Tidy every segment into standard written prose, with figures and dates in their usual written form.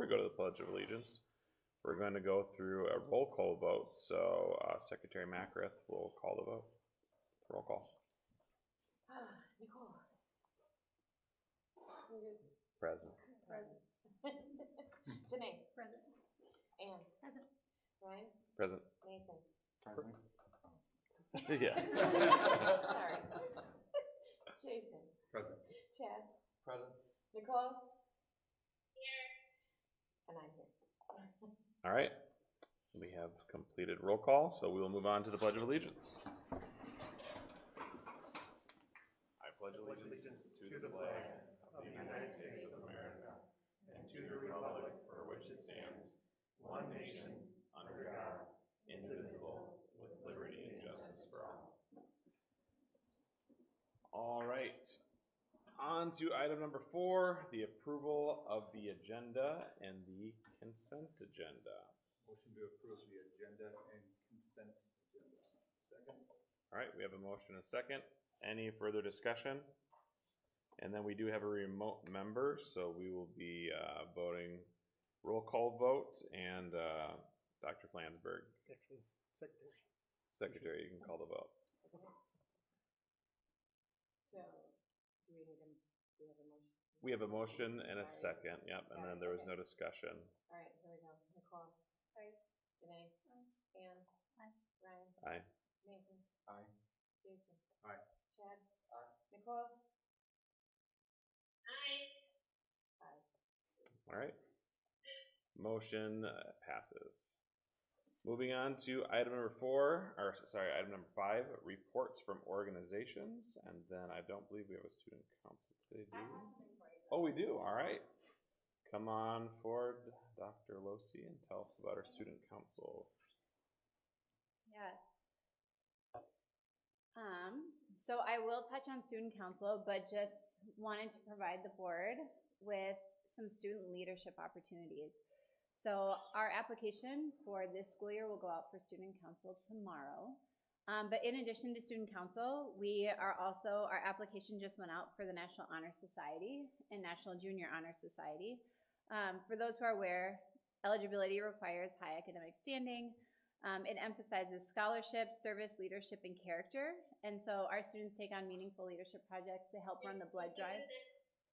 we go to the Pledge of Allegiance, we're going to go through a roll call vote. So Secretary Mackrith will call the vote. Roll call. Nicole. Present. Present. Danae. Present. Ann. Present. Ryan. Present. Nathan. Present. Yeah. Sorry. Jason. Present. Chad. Present. Nicole. Here. And I'm here. All right. We have completed roll call, so we will move on to the Pledge of Allegiance. I pledge allegiance to the flag of the United States of America and to the republic for which it stands, one nation, under God, indivisible, with liberty and justice for all. All right. On to item number 4, the approval of the agenda and the consent agenda. Motion to approve the agenda and consent agenda. Second. All right, we have a motion and a second. Any further discussion? And then we do have a remote member, so we will be voting roll call vote, and Dr. Flansburgh. Actually, Secretary. Secretary, you can call the vote. So, do we have a motion? We have a motion and a second, yep, and then there was no discussion. All right, here we go. Nicole. Aye. Danae. Aye. Ann. Aye. Ryan. Aye. Nathan. Aye. Jason. Aye. Chad. Aye. Nicole. Aye. Aye. All right. Motion passes. Moving on to item number 5, reports from organizations, and then I don't believe we have a student council today, do we? Oh, we do. All right. Come on forward, Dr. Losi, and tell us about our student council. Yes. So I will touch on student council, but just wanted to provide the board with some student leadership opportunities. So our application for this school year will go out for student council tomorrow. But in addition to student council, our application just went out for the National Honor Society and National Junior Honor Society. For those who are aware, eligibility requires high academic standing. It emphasizes scholarship, service, leadership, and character. And so our students take on meaningful leadership projects to help run the blood drive.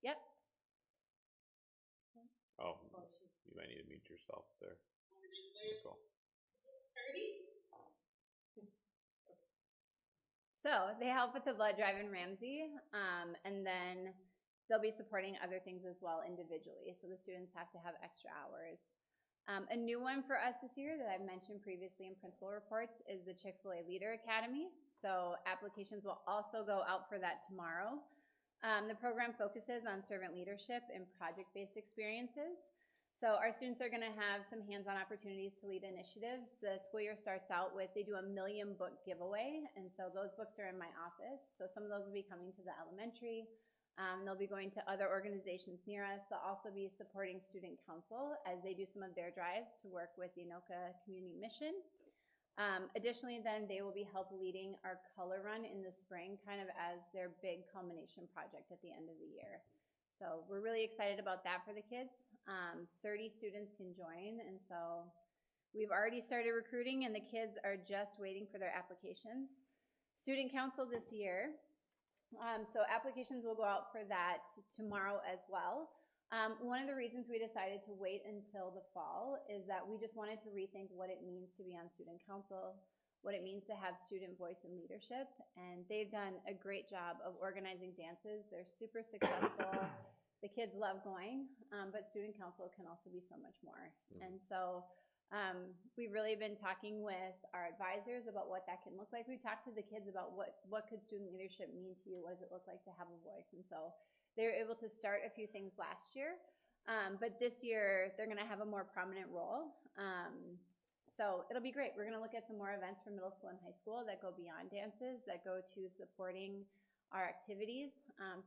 Yep. Oh, you might need to mute yourself there. Cool. So they help with the blood drive in Ramsey, and then they'll be supporting other things as well individually. So the students have to have extra hours. A new one for us this year that I've mentioned previously in principal reports is the Chick-fil-A Leader Academy. So applications will also go out for that tomorrow. The program focuses on servant leadership and project-based experiences. So our students are going to have some hands-on opportunities to lead initiatives. The school year starts out with, they do a 1,000,000 book giveaway, and so those books are in my office. So some of those will be coming to the elementary. They'll be going to other organizations near us. They'll also be supporting student council as they do some of their drives to work with the Anoka Community Mission. Additionally, then they will be leading our color run in the spring, kind of as their big culmination project at the end of the year. So we're really excited about that for the kids. 30 students can join, and so we've already started recruiting, and the kids are just waiting for their applications. Student council this year. So applications will go out for that tomorrow as well. One of the reasons we decided to wait until the fall is that we just wanted to rethink what it means to be on student council, what it means to have student voice and leadership, and they've done a great job of organizing dances. They're super successful. The kids love going, but student council can also be so much more. And so we've really been talking with our advisors about what that can look like. We talked to the kids about what could student leadership mean to you? What does it look like to have a voice? And so they were able to start a few things last year, but this year they're going to have a more prominent role. So it'll be great. We're going to look at some more events for middle school and high school that go beyond dances, that go to supporting our activities,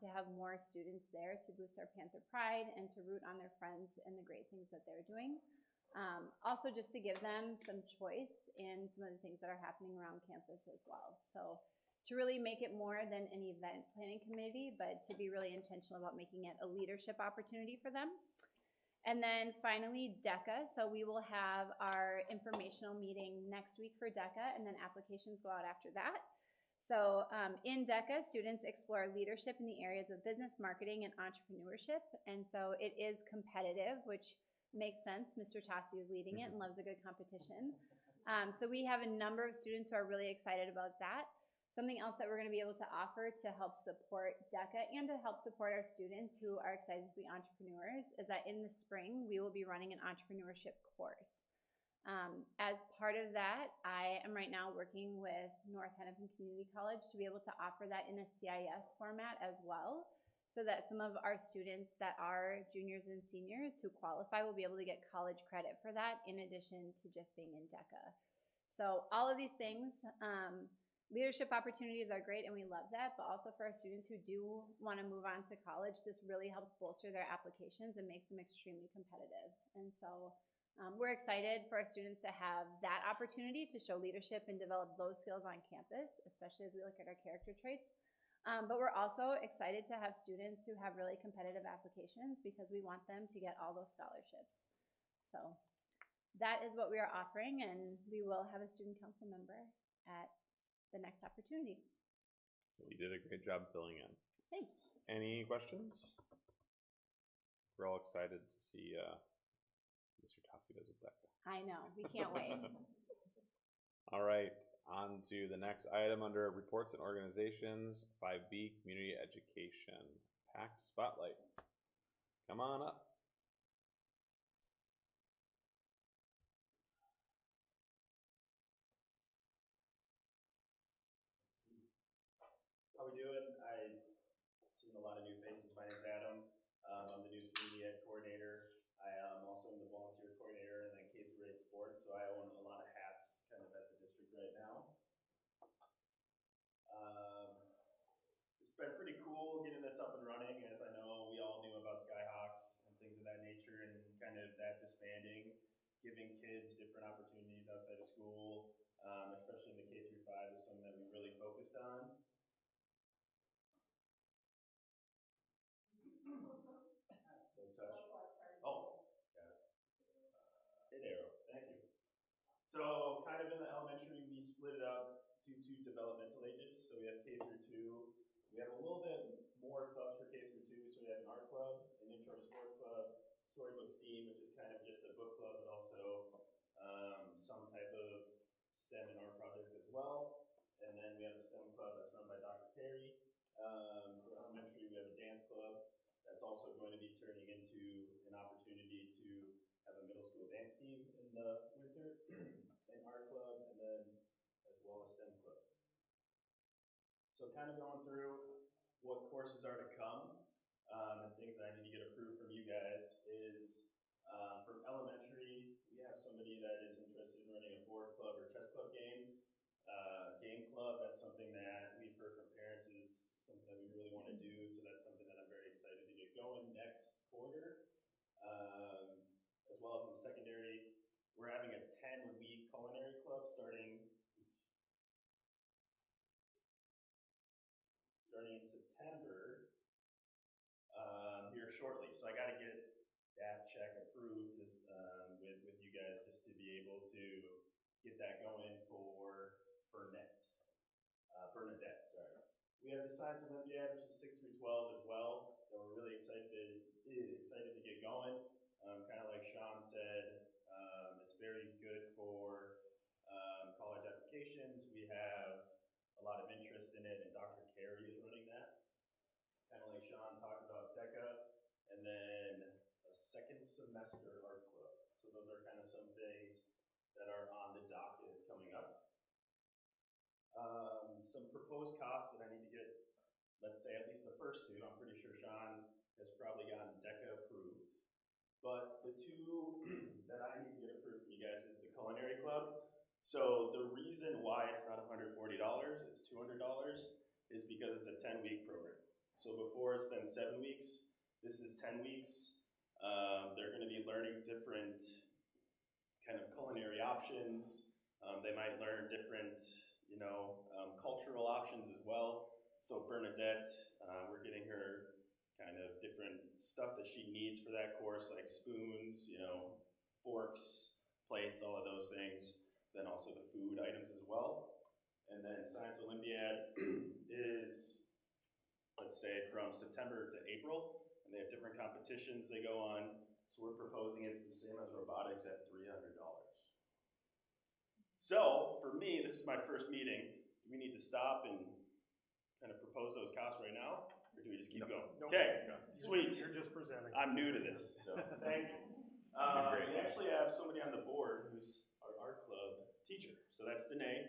to have more students there to boost our Panther pride and to root on their friends and the great things that they're doing. Also just to give them some choice in some of the things that are happening around campus as well. So to really make it more than an event planning committee, but to be really intentional about making it a leadership opportunity for them. And then finally, DECA. So we will have our informational meeting next week for DECA, and then applications go out after that. So in DECA, students explore leadership in the areas of business, marketing, and entrepreneurship. And so it is competitive, which makes sense. Mr. Tassi is leading it and loves a good competition. So we have a number of students who are really excited about that. Something else that we're going to be able to offer to help support DECA and to help support our students who are excited to be entrepreneurs is that in the spring, we will be running an entrepreneurship course. As part of that, I am right now working with North Hennepin Community College to be able to offer that in a CIS format as well, so that some of our students that are juniors and seniors who qualify will be able to get college credit for that in addition to just being in DECA. So all of these things, leadership opportunities are great and we love that, but also for our students who do want to move on to college, this really helps bolster their applications and makes them extremely competitive. And so we're excited for our students to have that opportunity to show leadership and develop those skills on campus, especially as we look at our character traits. But we're also excited to have students who have really competitive applications because we want them to get all those scholarships. So that is what we are offering, and we will have a student council member at the next opportunity. You did a great job filling in. Thanks. Any questions? We're all excited to see Mr. Tassi does with DECA. I know, we can't wait. All right, on to the next item under reports and organizations, 5B, community education, PACT spotlight. Come on up. How we doing? I've seen a lot of new faces. My name's Adam. I'm the new community ed coordinator. I am also in the volunteer coordinator and then K through 8 sports, so I own a lot of hats kind of at the district right now. It's been pretty cool getting this up and running, as I know we all knew about Skyhawks and things of that nature, and kind of that disbanding, giving kids different opportunities outside of school, especially in the K through 5 is something that we really focused on. Oh, got it. Hit arrow, thank you. So kind of in the elementary, we split it up to 2 developmental ages. So we have K through 2. We have a little bit more clubs for K through 2. So we have an art club, an intro to sports club, storybook STEAM, which is kind of just a book club, but also some type of STEM and art project as well. And then we have a STEM club that's run by Dr. Terry. For elementary, we have a dance club that's also going to be turning into an opportunity to have a middle school dance team in the winter, an art club, and then as well as STEM club. So kind of going through what courses are to come and things that I need to get approved from you guys is from elementary, we have somebody that is interested in running a board club or chess club game. Game club, that's something that we've heard from parents is something that we really want to do, so that's something that I'm very excited to get going next quarter. As well as in the secondary, we're having a 10-week culinary club starting in September here shortly. So I got to get that check approved with you guys just to be able to get that going for Bernadette, sorry. We have the Science Olympiad, which is 6 through 12 as well, that we're really excited to get going. Kind of like Sean said, it's very good for college applications. We have a lot of interest in it, and Dr. Carey is running that. Kind of like Sean talked about DECA, and then a second semester art club. So those are kind of some things that are on the docket coming up. Some proposed costs that I need to get, let's say at least the first 2. I'm pretty sure Sean has probably gotten DECA approved. But the 2 that I need to get approved from you guys is the culinary club. So the reason why it's not $140, it's $200, is because it's a 10-week program. So before it's been 7 weeks, this is 10 weeks. They're going to be learning different kind of culinary options. They might learn different, cultural options as well. So Bernadette, we're getting her kind of different stuff that she needs for that course, like spoons, you know, forks, plates, all of those things. Then also the food items as well. And then Science Olympiad is, let's say, from September to April, and they have different competitions they go on. So we're proposing it's the same as robotics at $300. So for me, this is my first meeting. Do we need to stop and kind of propose those costs right now, or do we just keep going? Nope. Okay, No. sweet. You're just presenting. I'm new to this, so thank you. Great. We actually have somebody on the board who's our art club teacher. So that's Danae.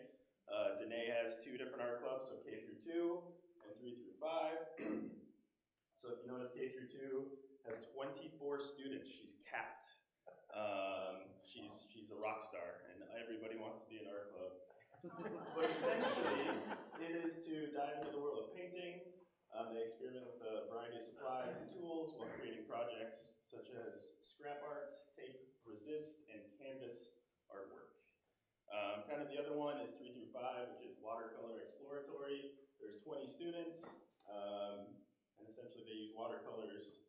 Danae has 2 different art clubs, so K through 2 and 3 through 5. So if you notice, K through 2 has 24 students. She's capped. She's a rock star, and everybody wants to be in art club. But essentially, it is to dive into the world of painting. They experiment with a variety of supplies and tools while creating projects such as scrap art, tape, resist, and canvas artwork. Kind of the other one is 3 through 5, which is watercolor exploratory. There's 20 students, and essentially they use watercolors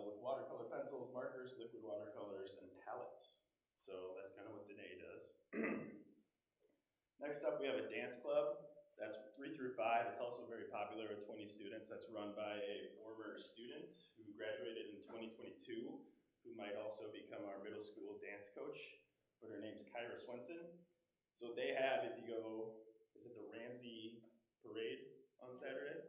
with watercolor pencils, markers, liquid watercolors, and palettes. So that's kind of what Danae does. Next up, we have a dance club. That's 3 through 5. It's also very popular with 20 students. That's run by a former student who graduated in 2022, who might also become our middle school dance coach. But her name's Kyra Swenson. So they have, if you go, is it the Ramsey Parade on Saturday?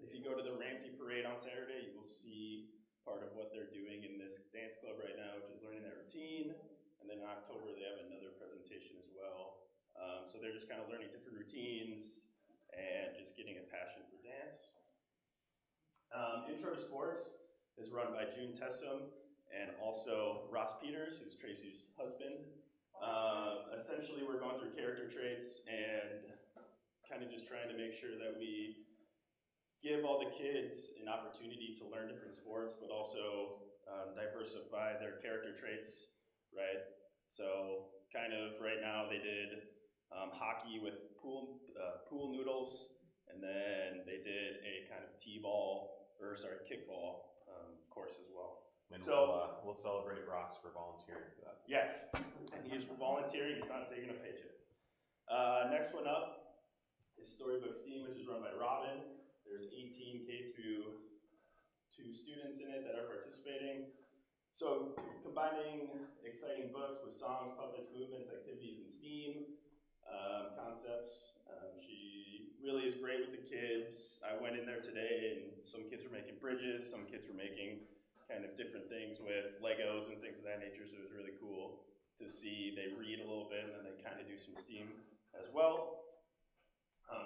If you go to the Ramsey Parade on Saturday, you will see part of what they're doing in this dance club right now, which is learning that routine. And then in October, they have another presentation as well. So they're just kind of learning different routines and just getting a passion for dance. Intro to Sports is run by June Tessum and also Ross Peters, who's Tracy's husband. Essentially, we're going through character traits and kind of just trying to make sure that we give all the kids an opportunity to learn different sports, but also diversify their character traits, right? So kind of right now they did hockey with pool noodles, and then they did a kind of kickball course as well. And So we'll celebrate Ross for volunteering for that. yeah, and he's volunteering, he's not taking a paycheck. Next one up is Storybook STEAM, which is run by Robin. There's 18 K through 2 students in it that are participating. So combining exciting books with songs, puppets, movements, activities, and STEAM concepts. She really is great with the kids. I went in there today and some kids were making bridges, some kids were making kind of different things with Legos and things of that nature, so it was really cool to see. They read a little bit and then they kind of do some STEAM as well.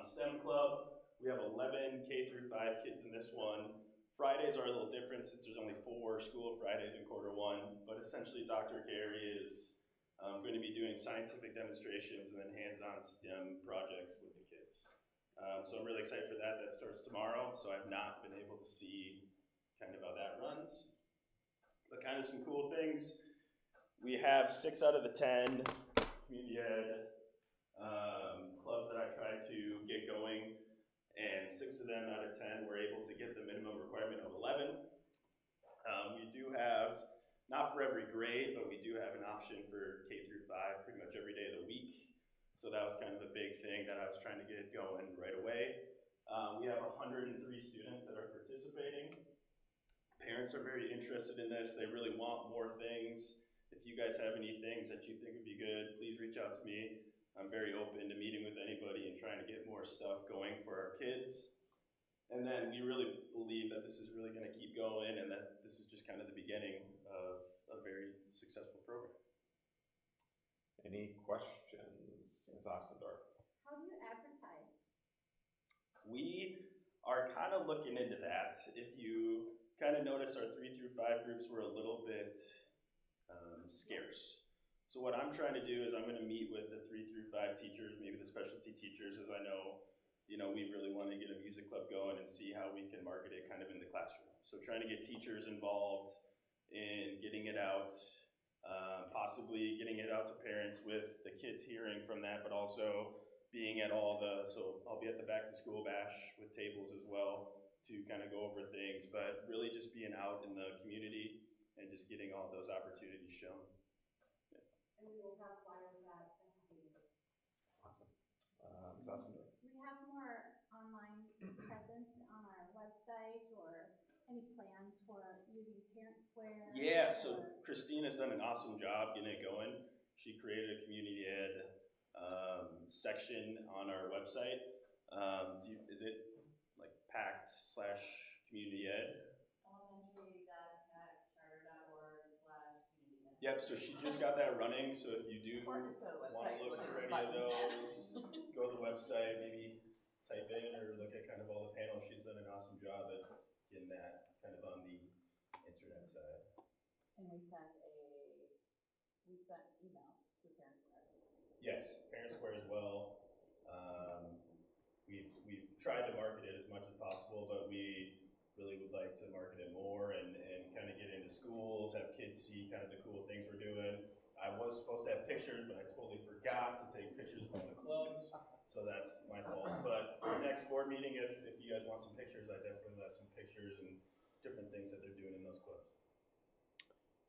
STEM Club, we have 11 K through 5 kids in this one. Fridays are a little different since there's only 4 school Fridays in Q1, but essentially Dr. Gary is going to be doing scientific demonstrations and then hands-on STEM projects with the kids. So I'm really excited for that. That starts tomorrow, so I've not been able to see kind of how that runs. But kind of some cool things. We have 6 out of the 10 community ed clubs that I tried to get going, and 6 of them out of 10 were able to get the minimum requirement of 11. We do have, not for every grade, but we do have an option for K through 5 pretty much every day of the week. So that was kind of a big thing that I was trying to get going right away. We have 103 students that are participating. Parents are very interested in this. They really want more things. If you guys have any things that you think would be good, please reach out to me. I'm very open to meeting with anybody and trying to get more stuff going for our kids. And then we really believe that this is really going to keep going and that this is just kind of the beginning of a very successful program. Any questions, Ms. Ostendorf? How do you advertise? We are kind of looking into that. If you kind of notice, our 3 through 5 groups were a little bit scarce. So what I'm trying to do is I'm going to meet with the 3 through 5 teachers, maybe the specialty teachers, as I know, we really want to get a music club going and see how we can market it kind of in the classroom. So trying to get teachers involved in getting it out, possibly getting it out to parents with the kids hearing from that, but also being at so I'll be at the back to school bash with tables as well. to kind of go over things, but really just being out in the community and just getting all those opportunities shown. And we will have flyers at the happy meeting. Awesome. Ms. Ossendorf. We have more online presence on our website, or any plans for using Parent Square? Yeah, so Christine has done an awesome job getting it going. She created a community ed section on our website. Is it like PACT/community ed? Elementary.pact.charter.org/community ed. Yep, so she just got that running, so if you do Or just go to the want website, to look look for at any the of button. those, go to the website, maybe type in or look at kind of all the panels. She's done an awesome job at getting that kind of on the internet side. And we sent email to Parent Square. Yes, Parent Square as well. We've tried to market it as much as possible, but we really would like to market it more and kind of get into schools, have kids see kind of the cool things we're doing. I was supposed to have pictures, but I totally forgot to take pictures of all the clubs, so that's my fault. But next board meeting, if you guys want some pictures, I definitely will have some pictures and different things that they're doing in those clubs.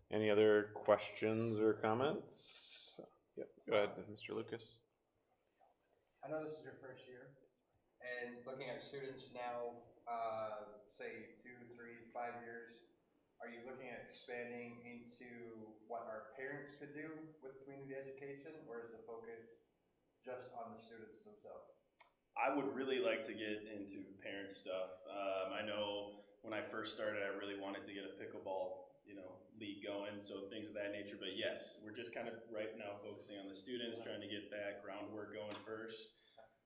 Any other questions or comments? Yep, go ahead, Mr. Lucas. I know this is your first year, and looking at students now, say 2, 3, 5 years, are you looking at expanding into what our parents could do with community education, or is the focus just on the students themselves? I would really like to get into parent stuff. I know when I first started, I really wanted to get a pickleball, league going, so things of that nature. But yes, we're just kind of right now focusing on the students, trying to get that groundwork going first.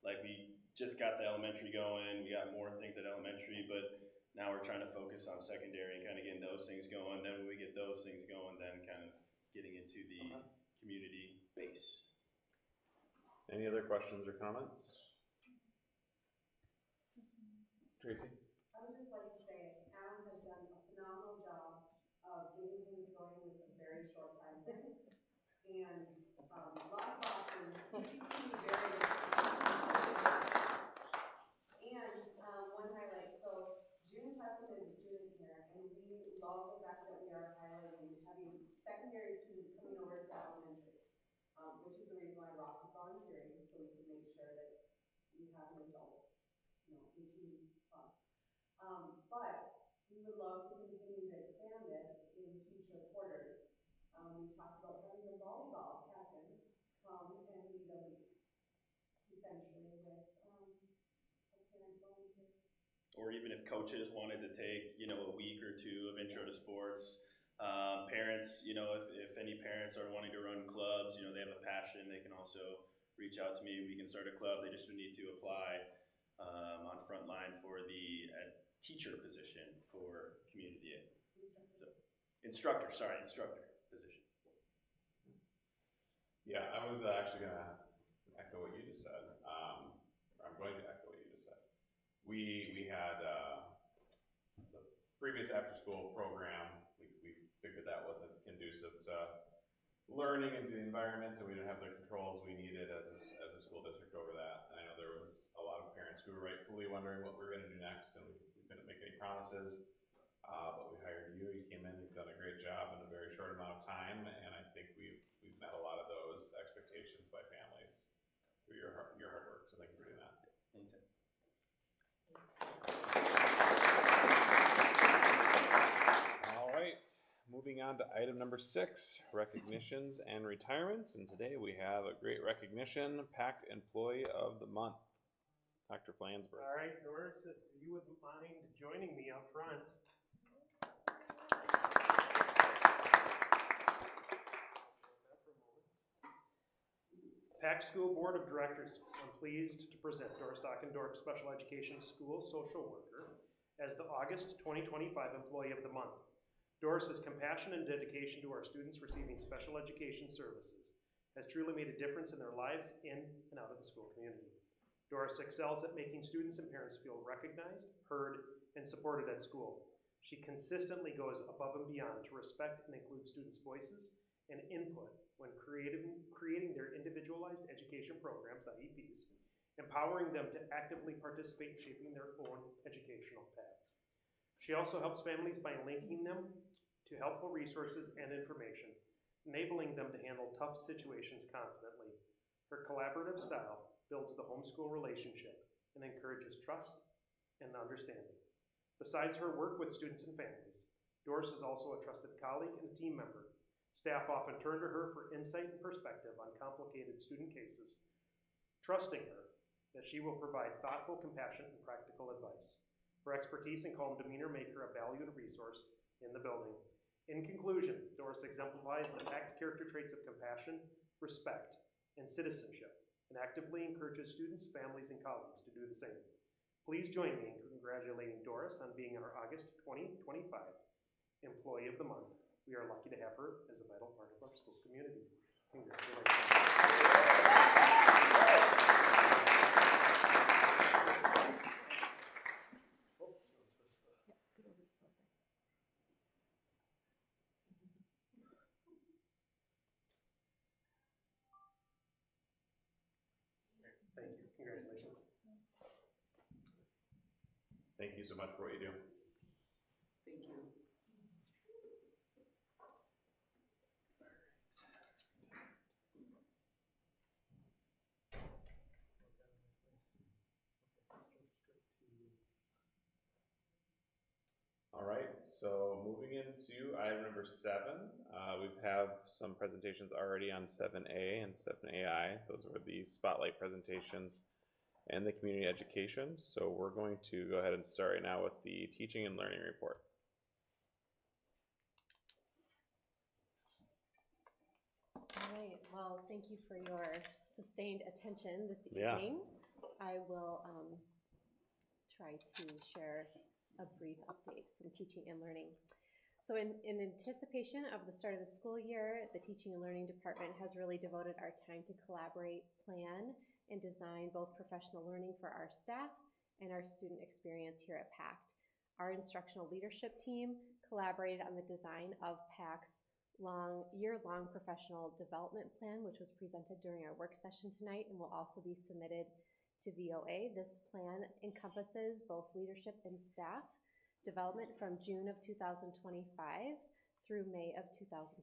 Like we just got the elementary going, we got more things at elementary, but now we're trying to focus on secondary and kind of getting those things going. Then when we get those things going, then kind of getting into the community base. Any other questions or comments? Tracy? I would just like to say Adam has done a phenomenal job of getting things going with a very short time frame. And a lot of boxes, you see very good. And one highlight, so June Tussin is a student here, and we love the fact that we are highlighting having secondary students coming over to elementary, which is the reason why Ross is volunteering, so we can make sure that we have an adult, 18 plus. But we would love to continue to expand this in future quarters. We talked about having the volleyball captains come and lead a league, essentially with a parent volunteer. Or even if coaches wanted to take, a week or two of intro to sports. Parents, if any parents are wanting to run clubs, they have a passion, they can also reach out to me. We can start a club. They just would need to apply on Frontline for the teacher position for community ed. Instructor position. Yeah, I was actually going to echo what you just said. I'm going to echo what you just said. We had the previous after-school program. We figured that wasn't conducive to learning into the environment, and we didn't have the controls we needed as a school district over that. And I know there was a lot of parents who were rightfully wondering what we were going to do next, and we couldn't make any promises. But we hired you. You came in. You've done a great job in a very short amount of time, and I think we've met a lot of those expectations by families through your hard work. So thank you for doing that. All right. Moving on to item number 6, recognitions and retirements. And today we have a great recognition, PACT Employee of the Month, Dr. Flansburgh. All right, Doris, if you wouldn't mind joining me up front. PACT School Board of Directors, I'm pleased to present Doris Dockendorf, Special Education School Social Worker, as the August 2025 Employee of the Month. Doris's compassion and dedication to our students receiving special education services has truly made a difference in their lives in and out of the school community. Doris excels at making students and parents feel recognized, heard, and supported at school. She consistently goes above and beyond to respect and include students' voices and input when creating their individualized education programs, IEPs, empowering them to actively participate in shaping their own educational paths. She also helps families by linking them to helpful resources and information, enabling them to handle tough situations confidently. Her collaborative style builds the homeschool relationship and encourages trust and understanding. Besides her work with students and families, Doris is also a trusted colleague and team member. Staff often turn to her for insight and perspective on complicated student cases, trusting her that she will provide thoughtful, compassionate, and practical advice. Her expertise and calm demeanor make her a valued resource in the building. In conclusion, Doris exemplifies the PACT character traits of compassion, respect, and citizenship, and actively encourages students, families, and colleagues to do the same. Please join me in congratulating Doris on being our August 2025 Employee of the Month. We are lucky to have her as a vital part of our school community. Congratulations. Thank you. Congratulations. Thank you so much for what you do. Thank you. All right, so moving into item number 7, we have some presentations already on 7A and 7AI. Those were the spotlight presentations and the community education. So we're going to go ahead and start right now with the teaching and learning report. All right, well, thank you for your sustained attention this evening. I will try to share a brief update from teaching and learning. So in anticipation of the start of the school year, the Teaching and Learning Department has really devoted our time to collaborate, plan, and design both professional learning for our staff and our student experience here at PACT. Our instructional leadership team collaborated on the design of PACT's year-long professional development plan, which was presented during our work session tonight and will also be submitted to VOA. This plan encompasses both leadership and staff development from June of 2025 through May of 2026.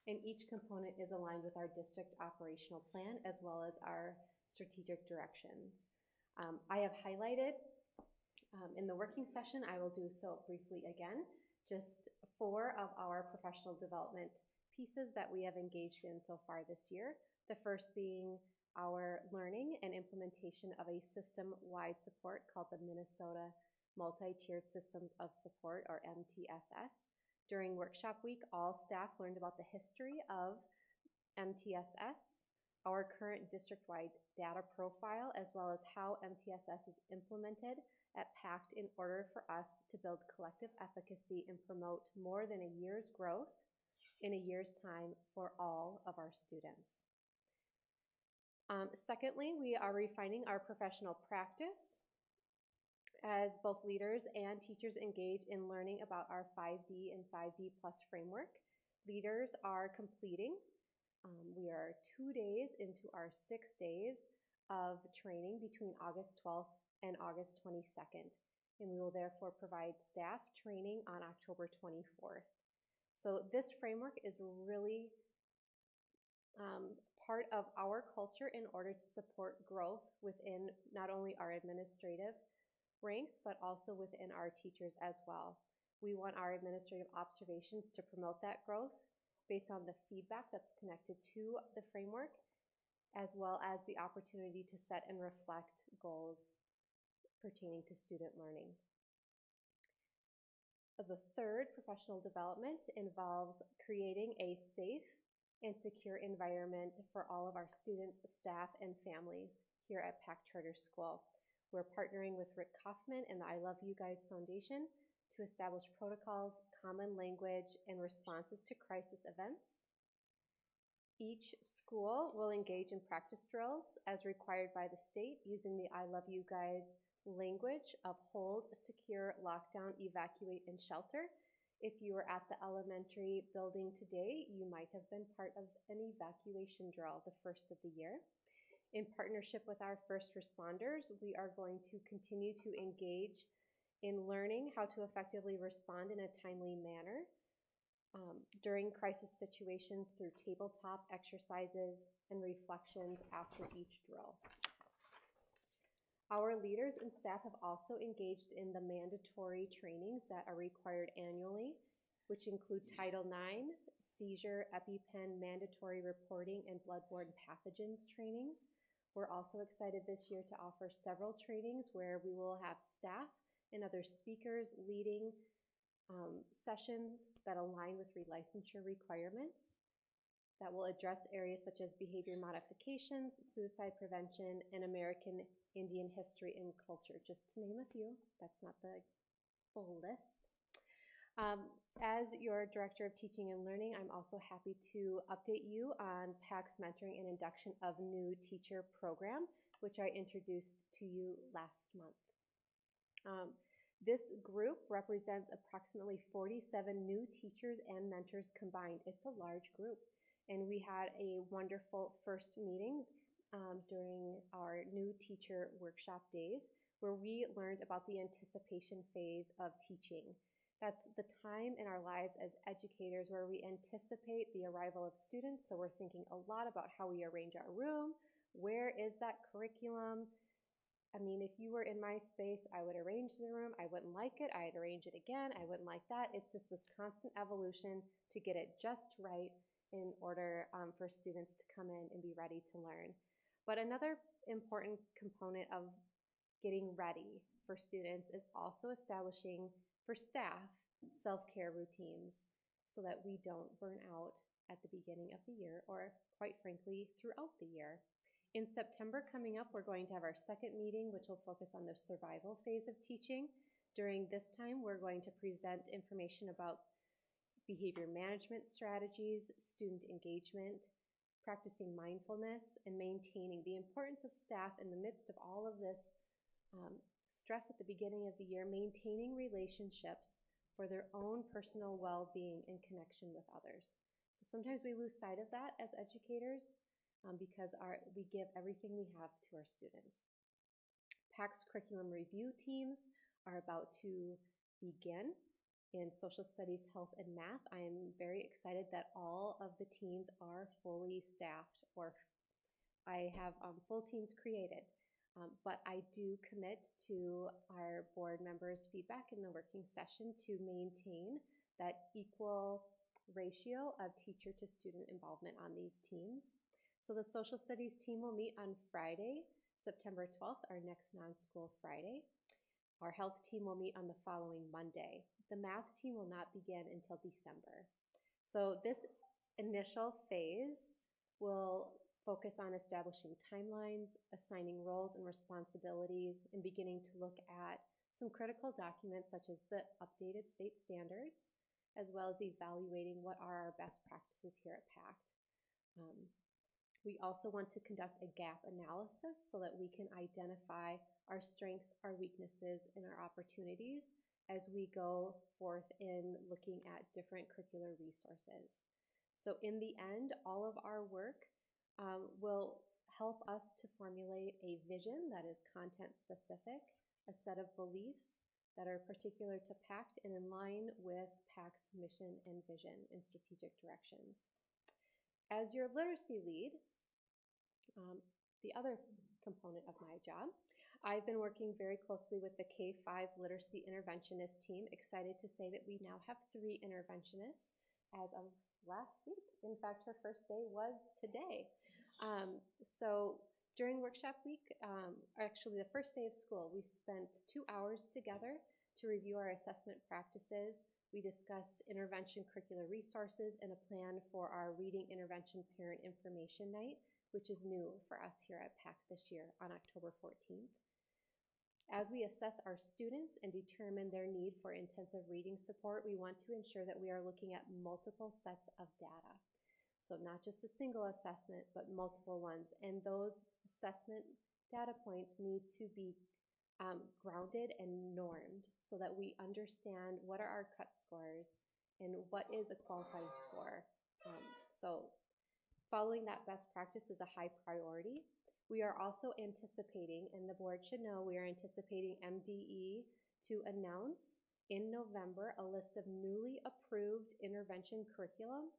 And each component is aligned with our district operational plan as well as our strategic directions. I have highlighted in the working session, I will do so briefly again, just 4 of our professional development pieces that we have engaged in so far this year. The first being our learning and implementation of a system-wide support called the Minnesota Multi-Tiered Systems of Support, or MTSS. During workshop week, all staff learned about the history of MTSS, our current district-wide data profile, as well as how MTSS is implemented at PACT in order for us to build collective efficacy and promote more than a year's growth in a year's time for all of our students. Secondly, we are refining our professional practice as both leaders and teachers engage in learning about our 5D and 5D plus framework. Leaders are completing. We are 2 days into our 6 days of training between August 12th and August 22nd, and we will therefore provide staff training on October 24th. So this framework is really part of our culture in order to support growth within not only our administrative ranks, but also within our teachers as well. We want our administrative observations to promote that growth based on the feedback that's connected to the framework, as well as the opportunity to set and reflect goals pertaining to student learning. The third professional development involves creating a safe and secure environment for all of our students, staff, and families here at PACT Charter School. We're partnering with Rick Kaufman and the I Love You Guys Foundation to establish protocols, common language, and responses to crisis events. Each school will engage in practice drills as required by the state using the I Love You Guys language of hold, secure, lockdown, evacuate, and shelter. If you were at the elementary building today, you might have been part of an evacuation drill, the first of the year. In partnership with our first responders, we are going to continue to engage in learning how to effectively respond in a timely manner during crisis situations through tabletop exercises and reflections after each drill. Our leaders and staff have also engaged in the mandatory trainings that are required annually, which include Title IX, seizure, EpiPen, mandatory reporting, and bloodborne pathogens trainings. We're also excited this year to offer several trainings where we will have staff and other speakers leading sessions that align with relicensure requirements that will address areas such as behavior modifications, suicide prevention, and American Indian history and culture, just to name a few. That's not the full list. As your Director of Teaching and Learning, I'm also happy to update you on PACT's mentoring and induction of new teacher program, which I introduced to you last month. This group represents approximately 47 new teachers and mentors combined. It's a large group, and we had a wonderful first meeting during our new teacher workshop days, where we learned about the anticipation phase of teaching. That's the time in our lives as educators where we anticipate the arrival of students, so we're thinking a lot about how we arrange our room, where is that curriculum. I mean, if you were in my space, I would arrange the room. I wouldn't like it. I'd arrange it again. I wouldn't like that. It's just this constant evolution to get it just right in order for students to come in and be ready to learn. But another important component of getting ready for students is also establishing for staff self-care routines so that we don't burn out at the beginning of the year or, quite frankly, throughout the year. In September coming up, we're going to have our second meeting, which will focus on the survival phase of teaching. During this time, we're going to present information about behavior management strategies, student engagement, practicing mindfulness, and maintaining the importance of staff in the midst of all of this stress at the beginning of the year, maintaining relationships for their own personal well-being and connection with others. So sometimes we lose sight of that as educators because we give everything we have to our students. PACT's curriculum review teams are about to begin in social studies, health, and math. I am very excited that all of the teams are fully staffed, or I have full teams created. But I do commit to our board members' feedback in the working session to maintain that equal ratio of teacher to student involvement on these teams. So the social studies team will meet on Friday, September 12th, our next non-school Friday. Our health team will meet on the following Monday. The math team will not begin until December. So this initial phase will focus on establishing timelines, assigning roles and responsibilities, and beginning to look at some critical documents such as the updated state standards, as well as evaluating what are our best practices here at PACT. We also want to conduct a gap analysis so that we can identify our strengths, our weaknesses, and our opportunities as we go forth in looking at different curricular resources. So in the end, all of our work will help us to formulate a vision that is content specific, a set of beliefs that are particular to PACT and in line with PACT's mission and vision and strategic directions. As your literacy lead, the other component of my job, I've been working very closely with the K-5 literacy interventionist team. Excited to say that we now have 3 interventionists as of last week. In fact, her first day was today. So during workshop week, actually the first day of school, we spent 2 hours together to review our assessment practices. We discussed intervention curricular resources and a plan for our reading intervention parent information night, which is new for us here at PACT this year on October 14th. As we assess our students and determine their need for intensive reading support, we want to ensure that we are looking at multiple sets of data. So not just a single assessment, but multiple ones. And those assessment data points need to be grounded and normed so that we understand what are our cut scores and what is a qualifying score. So following that best practice is a high priority. We are also anticipating, and the board should know, we are anticipating MDE to announce in November a list of newly approved intervention curriculum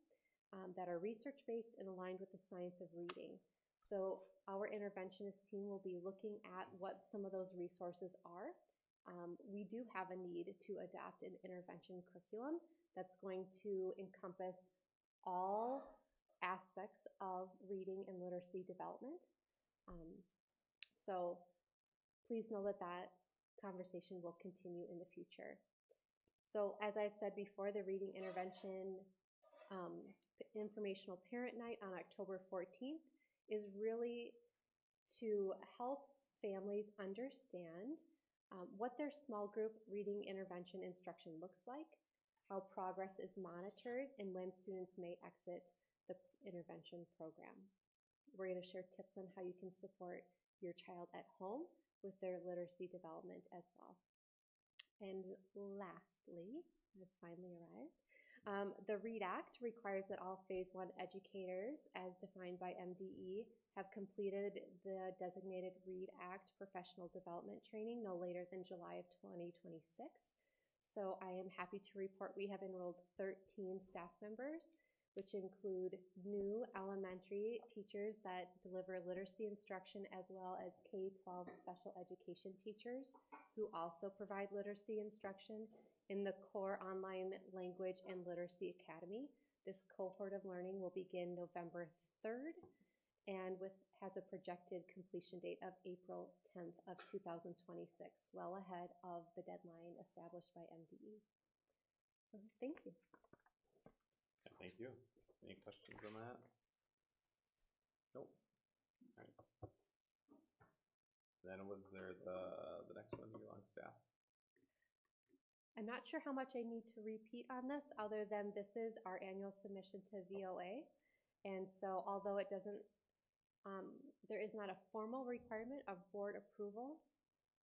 that are research-based and aligned with the science of reading. So our interventionist team will be looking at what some of those resources are. We do have a need to adopt an intervention curriculum that's going to encompass all aspects of reading and literacy development. So please know that that conversation will continue in the future. So as I've said before, the reading intervention informational parent night on October 14th is really to help families understand what their small group reading intervention instruction looks like, how progress is monitored, and when students may exit the intervention program. We're going to share tips on how you can support your child at home with their literacy development as well. And lastly, I've finally arrived. The READ Act requires that all Phase 1 educators, as defined by MDE, have completed the designated READ Act professional development training no later than July of 2026. So I am happy to report we have enrolled 13 staff members, which include new elementary teachers that deliver literacy instruction, as well as K-12 special education teachers who also provide literacy instruction in the core online language and literacy academy. This cohort of learning will begin November 3rd and has a projected completion date of April 10th of 2026, well ahead of the deadline established by MDE. So thank you. Thank you. Any questions on that? Nope. All right. Then was there the next one, year long staff? I'm not sure how much I need to repeat on this, other than this is our annual submission to VOA. And so although it doesn't, there is not a formal requirement of board approval,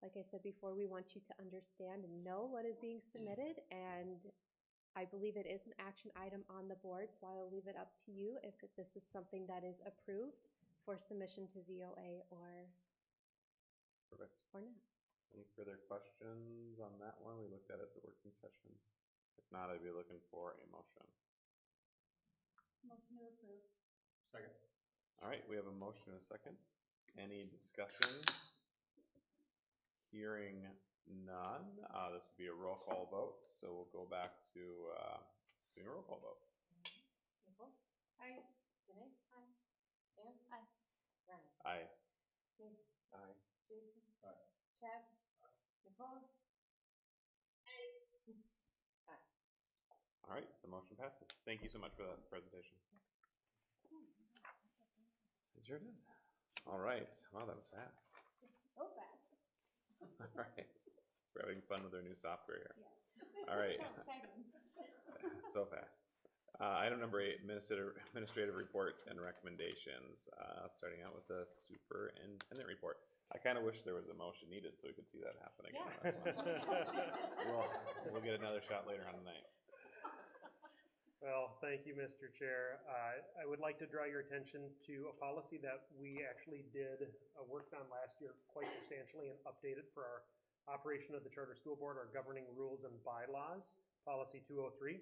like I said before, we want you to understand and know what is being submitted, and I believe it is an action item on the board, so I'll leave it up to you if this is something that is approved for submission to VOA or not. Any further questions on that one? We looked at it at the working session. If not, I'd be looking for a motion. Motion to approve. Second. All right, we have a motion and a second. Any discussion? Hearing none. This would be a roll call vote, so we'll go back to doing a roll call vote. Nicole? Aye. Janae? Aye. Ann? Aye. Ryan? Aye. Nathan? Aye. Jason? Aye. Chad? Nicole? Aye. Aye. All right, the motion passes. Thank you so much for that presentation. It sure did. All right. Wow, that was fast. So fast. All right. We're having fun with our new software here. Yeah. All right. So exciting. So fast. Item number 8, administrative reports and recommendations. Starting out with the superintendent report. I kind of wish there was a motion needed so we could see that happen again. Yeah. We'll get another shot later on tonight. Well, thank you, Mr. Chair. I would like to draw your attention to a policy that we actually worked on last year quite substantially and updated for our operation of the Charter School Board, our governing rules and bylaws, policy 203.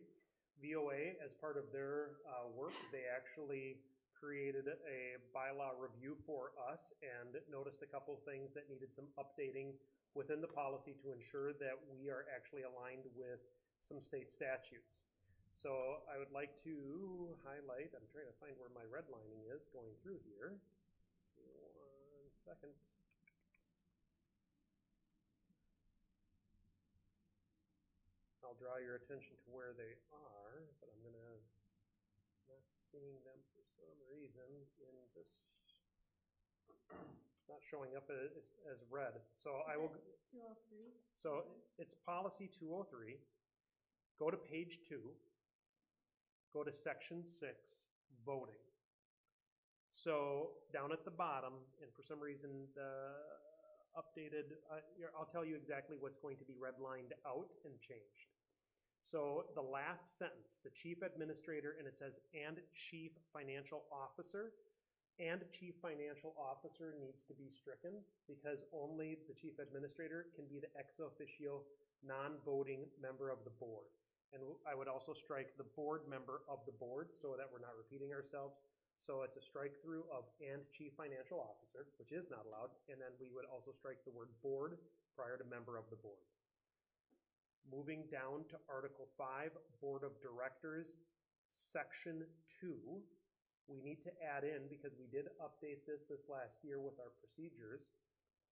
VOA, as part of their work, they actually created a bylaw review for us and noticed a couple of things that needed some updating within the policy to ensure that we are actually aligned with some state statutes. So I would like to highlight, I'm trying to find where my redlining is going through here. 1 second. I'll draw your attention to where they are, but I'm not seeing them for some reason in this, not showing up as red. So I will, 203. so it's policy 203. Go to page 2. Go to section 6, voting. So down at the bottom, and for some reason the updated, I'll tell you exactly what's going to be redlined out and changed. So the last sentence, the chief administrator, and it says, and chief financial officer, and chief financial officer needs to be stricken because only the chief administrator can be the ex officio non-voting member of the board. And I would also strike the board member of the board so that we're not repeating ourselves. So it's a strike through of and chief financial officer, which is not allowed. And then we would also strike the word board prior to member of the board. Moving down to Article 5, Board of Directors, Section 2, we need to add in, because we did update this last year with our procedures,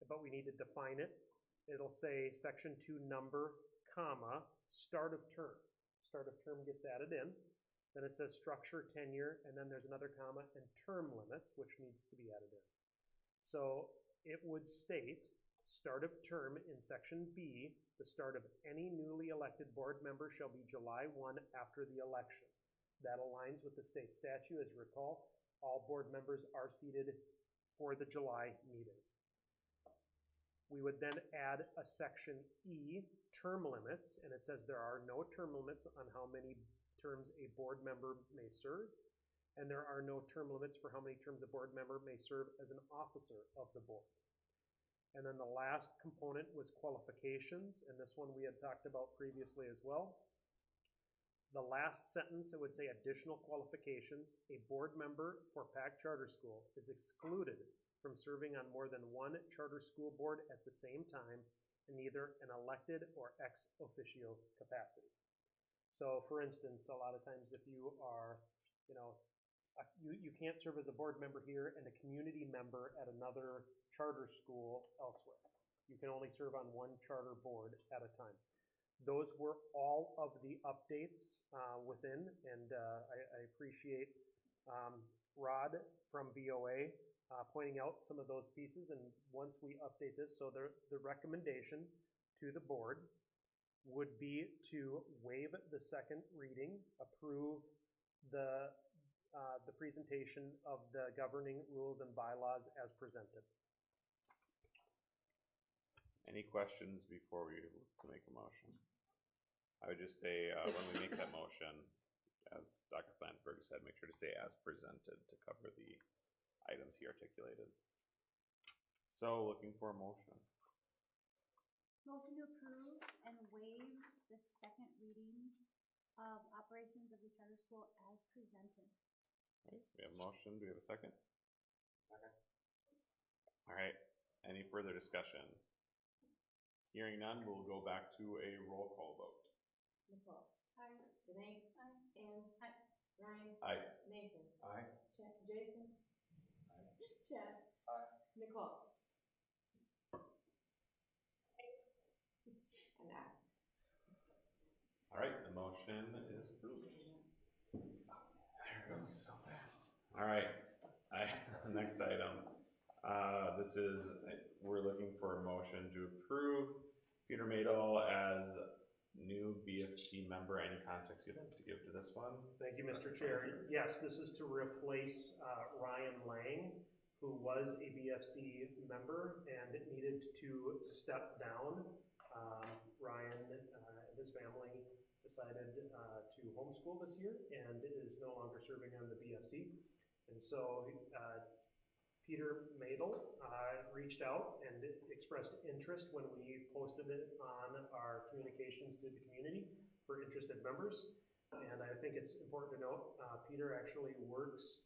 but we need to define it. It'll say Section 2 number, comma, start of term. Start of term gets added in. Then it says structure, tenure, and then there's another comma, and term limits, which needs to be added in. So it would state, start of term in Section B, the start of any newly elected board member shall be July 1 after the election. That aligns with the state statute. As you recall, all board members are seated for the July meeting. We would then add a Section E, term limits, and it says there are no term limits on how many terms a board member may serve, and there are no term limits for how many terms a board member may serve as an officer of the board. And then the last component was qualifications, and this one we had talked about previously as well. The last sentence, it would say additional qualifications. A board member for PACT Charter School is excluded from serving on more than one charter school board at the same time in either an elected or ex officio capacity. So for instance, a lot of times if you are, you can't serve as a board member here and a community member at another charter school elsewhere. You can only serve on one charter board at a time. Those were all of the updates within, and I appreciate Rod from VOA pointing out some of those pieces. And once we update this, so the recommendation to the board would be to waive the second reading, approve the presentation of the governing rules and bylaws as presented. Any questions before we make a motion? I would just say when we make that motion, as Dr. Flansburgh said, make sure to say as presented to cover the items he articulated. So looking for a motion. Motion to approve and waive the second reading of operations of the charter school as presented. All right, we have a motion. Do we have a second? Second. All right. Any further discussion? Hearing none, we'll go back to a roll call vote. Nicole. Aye. Renee. Aye. Ann. Aye. Ryan. Aye. Nathan. Aye. Jason. Aye. Chad. Aye. Nicole. And I. All right, the motion is approved. There it goes so fast. All right, next item. This is, we're looking for a motion to approve Peter Maydall as new BFC member. Any context you'd like to give to this one? Thank you, Mr. Chair. Yes, this is to replace Ryan Lang, who was a BFC member and needed to step down. Ryan and his family decided to homeschool this year and is no longer serving on the BFC. And so Peter Maydall reached out and expressed interest when we posted it on our communications to the community for interested members. And I think it's important to note, Peter actually works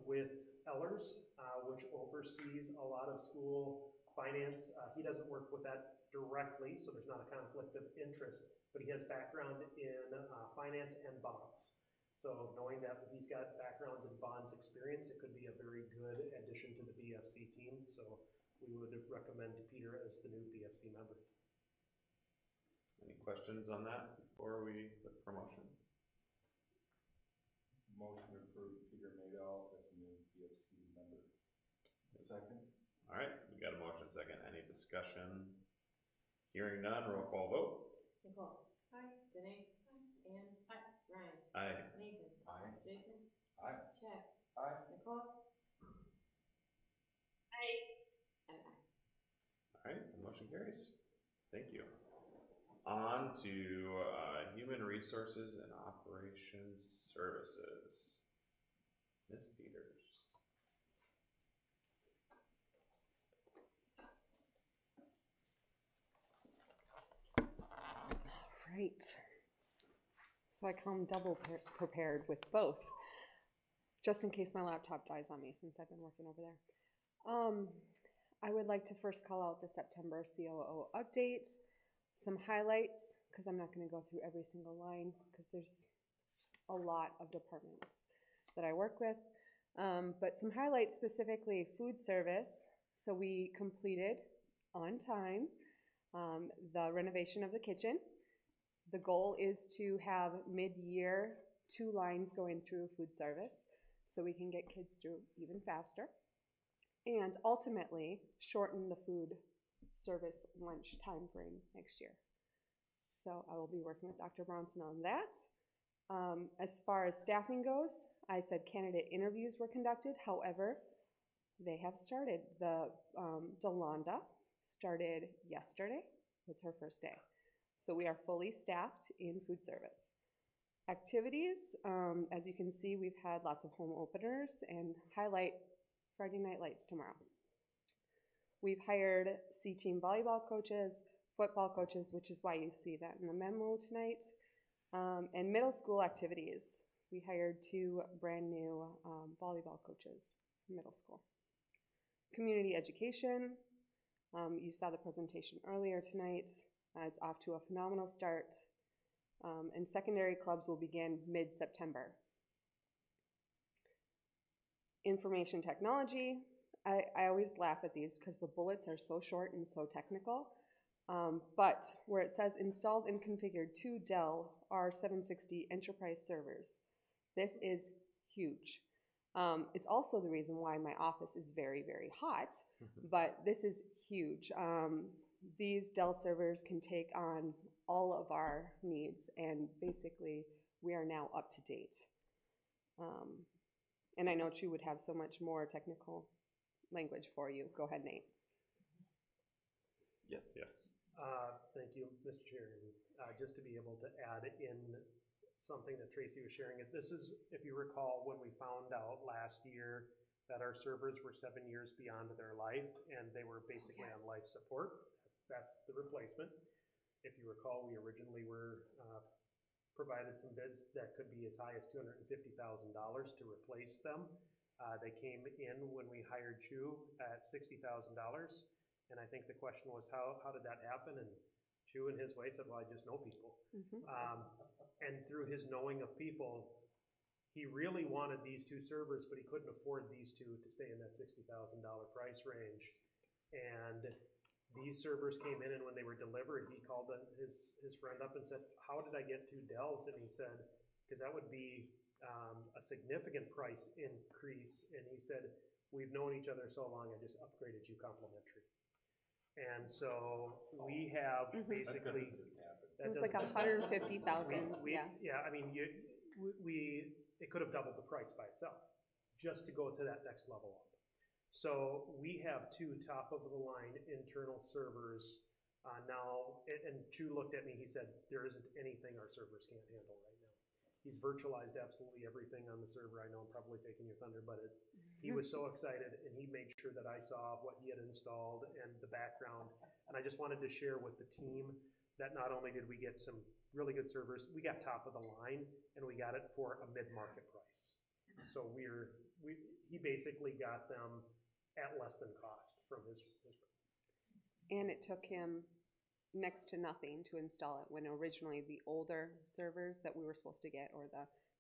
with Ellers, which oversees a lot of school finance. He doesn't work with that directly, so there's not a conflict of interest, but he has background in finance and bonds. So knowing that he's got backgrounds in bonds experience, it could be a very good addition to the BFC team. So we would recommend Peter as the new BFC member. Any questions on that before we look for motion? Motion to approve Peter Maydall as a new BFC member. Second. All right, we got a motion second. Any discussion? Hearing none, roll call vote. Nicole. Aye. Renee. Ann. Aye. Ryan. Aye. Nathan. Aye. Jason. Aye. Chad. Aye. Nicole. Aye. And I. All right, the motion carries. Thank you. On to Human Resources and Operations Services. Ms. Peters. right. So I come double prepared with both, just in case my laptop dies on me since I've been working over there. I would like to first call out the September COO update, some highlights, because I'm not going to go through every single line because there's a lot of departments that I work with. But some highlights, specifically food service. So we completed on time the renovation of the kitchen. The goal is to have mid-year 2 lines going through food service so we can get kids through even faster, and ultimately shorten the food service lunch time frame next year. So I will be working with Dr. Bronson on that. As far as staffing goes, I said candidate interviews were conducted. However, they have started. The Delonda started yesterday, was her first day. So we are fully staffed in food service. Activities, as you can see, we've had lots of home openers and highlight Friday Night Lights tomorrow. We've hired C-team volleyball coaches, football coaches, which is why you see that in the memo tonight, and middle school activities. We hired 2 brand new volleyball coaches for middle school. Community education, you saw the presentation earlier tonight. It's off to a phenomenal start, and secondary clubs will begin mid-September. Information technology, I always laugh at these because the bullets are so short and so technical, but where it says installed and configured 2 Dell R760 enterprise servers, this is huge. It's also the reason why my office is very, very hot, but this is huge. These Dell servers can take on all of our needs, and basically we are now up to date. And I know Chu would have so much more technical language for you. Go ahead, Nate. Yes. Thank you, Mr. Chair. Just to be able to add in something that Tracy was sharing, this is, if you recall, when we found out last year that our servers were 7 years beyond their life and they were basically on life support. That's the replacement. If you recall, we originally were provided some bids that could be as high as $250,000 to replace them. They came in when we hired Chu at $60,000, and I think the question was how did that happen? And Chu, in his way, said, "Well, I just know people." And through his knowing of people, he really wanted these 2 servers, but he couldn't afford these 2 to stay in that $60,000 price range. And these servers came in, and when they were delivered, he called his friend up and said, "How did I get 2 Dells?" And he said, because that would be a significant price increase. And he said, "We've known each other so long, I just upgraded you complimentary." And so we have basically, it was like $150,000. Yeah, I mean, it could have doubled the price by itself just to go to that next level up. So we have 2 top-of-the-line internal servers now, and Chu looked at me, he said, "There isn't anything our servers can't handle right now." He's virtualized absolutely everything on the server. I know I'm probably taking your thunder, but he was so excited, and he made sure that I saw what he had installed and the background. And I just wanted to share with the team that not only did we get some really good servers, we got top of the line, and we got it for a mid-market price. So he basically got them at less than cost from his. And it took him next to nothing to install it, when originally the older servers that we were supposed to get, or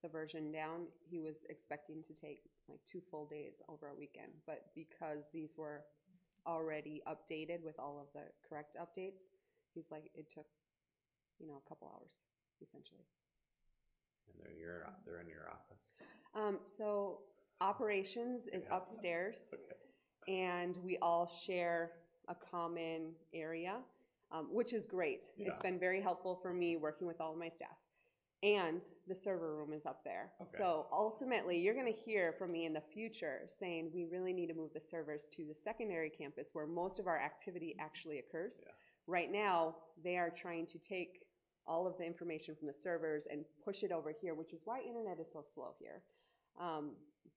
the version down, he was expecting to take like 2 full days over a weekend. But because these were already updated with all of the correct updates, he's like, it took, a couple hours, essentially. And they're in your office. So operations is upstairs. Okay. And we all share a common area, which is great. Yeah. It's been very helpful for me working with all of my staff. And the server room is up there. Okay. So ultimately, you're going to hear from me in the future saying we really need to move the servers to the secondary campus where most of our activity actually occurs. Yeah. Right now, they are trying to take all of the information from the servers and push it over here, which is why internet is so slow here,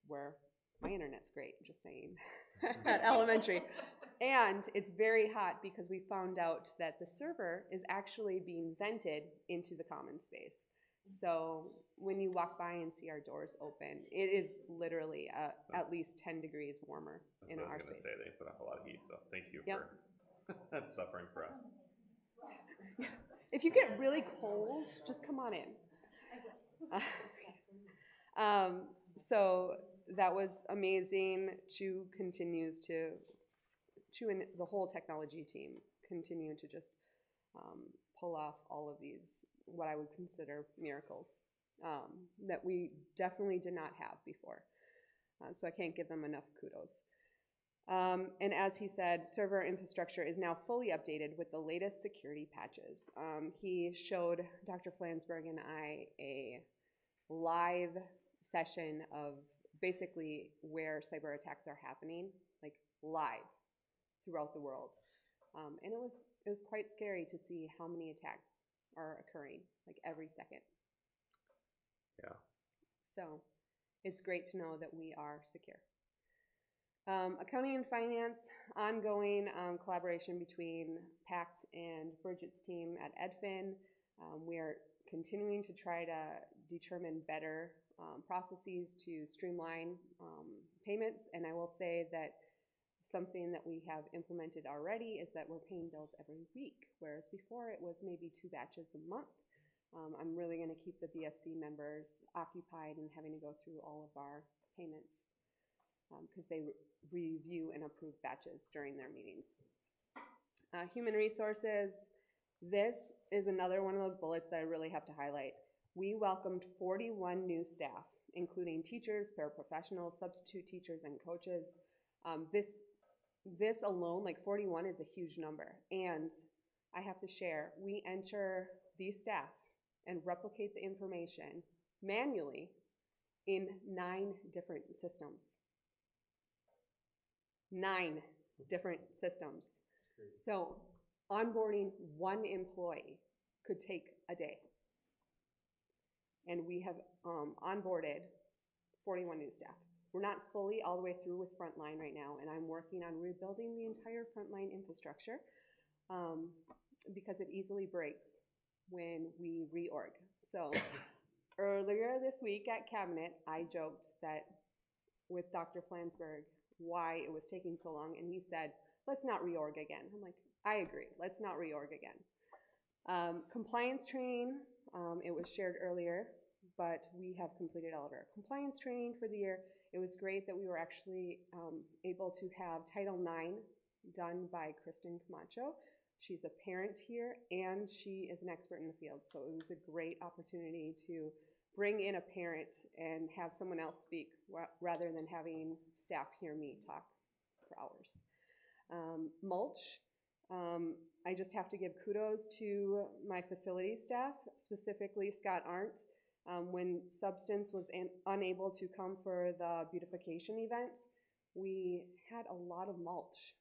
where My internet's great, just saying, at elementary. And it's very hot because we found out that the server is actually being vented into the common space. So when you walk by and see our doors open, it is literally at least 10 degrees warmer in our space. I was going to say, they put up a lot of heat, so thank you for that's suffering for us. If you get really cold, just come on in. So that was amazing. Chu continues to, Chu and the whole technology team continue to just pull off all of these, what I would consider miracles, that we definitely did not have before. So I can't give them enough kudos. And as he said, server infrastructure is now fully updated with the latest security patches. He showed Dr. Flansburgh and I a live session of basically where cyber attacks are happening, like live throughout the world. And it was quite scary to see how many attacks are occurring, like every second. Yeah. So it's great to know that we are secure. Accounting and finance, ongoing collaboration between PACT and Bridget's team at EdFin. We are continuing to try to determine better processes to streamline payments. And I will say that something that we have implemented already is that we're paying bills every week, whereas before it was maybe 2 batches a month. I'm really going to keep the BFC members occupied and having to go through all of our payments because they review and approve batches during their meetings. Human resources, this is another one of those bullets that I really have to highlight. We welcomed 41 new staff, including teachers, paraprofessionals, substitute teachers, and coaches. This alone, like 41, is a huge number. And I have to share, we enter these staff and replicate the information manually in 9 different systems. 9 different systems. So onboarding 1 employee could take a day. And we have onboarded 41 new staff. We're not fully all the way through with frontline right now, and I'm working on rebuilding the entire frontline infrastructure because it easily breaks when we reorg. So earlier this week at Cabinet, I joked that with Dr. Flansburgh why it was taking so long, and he said, let's not reorg again. I'm like, I agree, let's not reorg again. Compliance training, it was shared earlier, but we have completed all of our compliance training for the year. It was great that we were actually able to have Title IX done by Kristen Camacho. She's a parent here, and she is an expert in the field, so it was a great opportunity to bring in a parent and have someone else speak rather than having staff hear me talk for hours. Mulch, I just have to give kudos to my facility staff, specifically Scott Arndt. When Substance was unable to come for the beautification event, we had a lot of mulch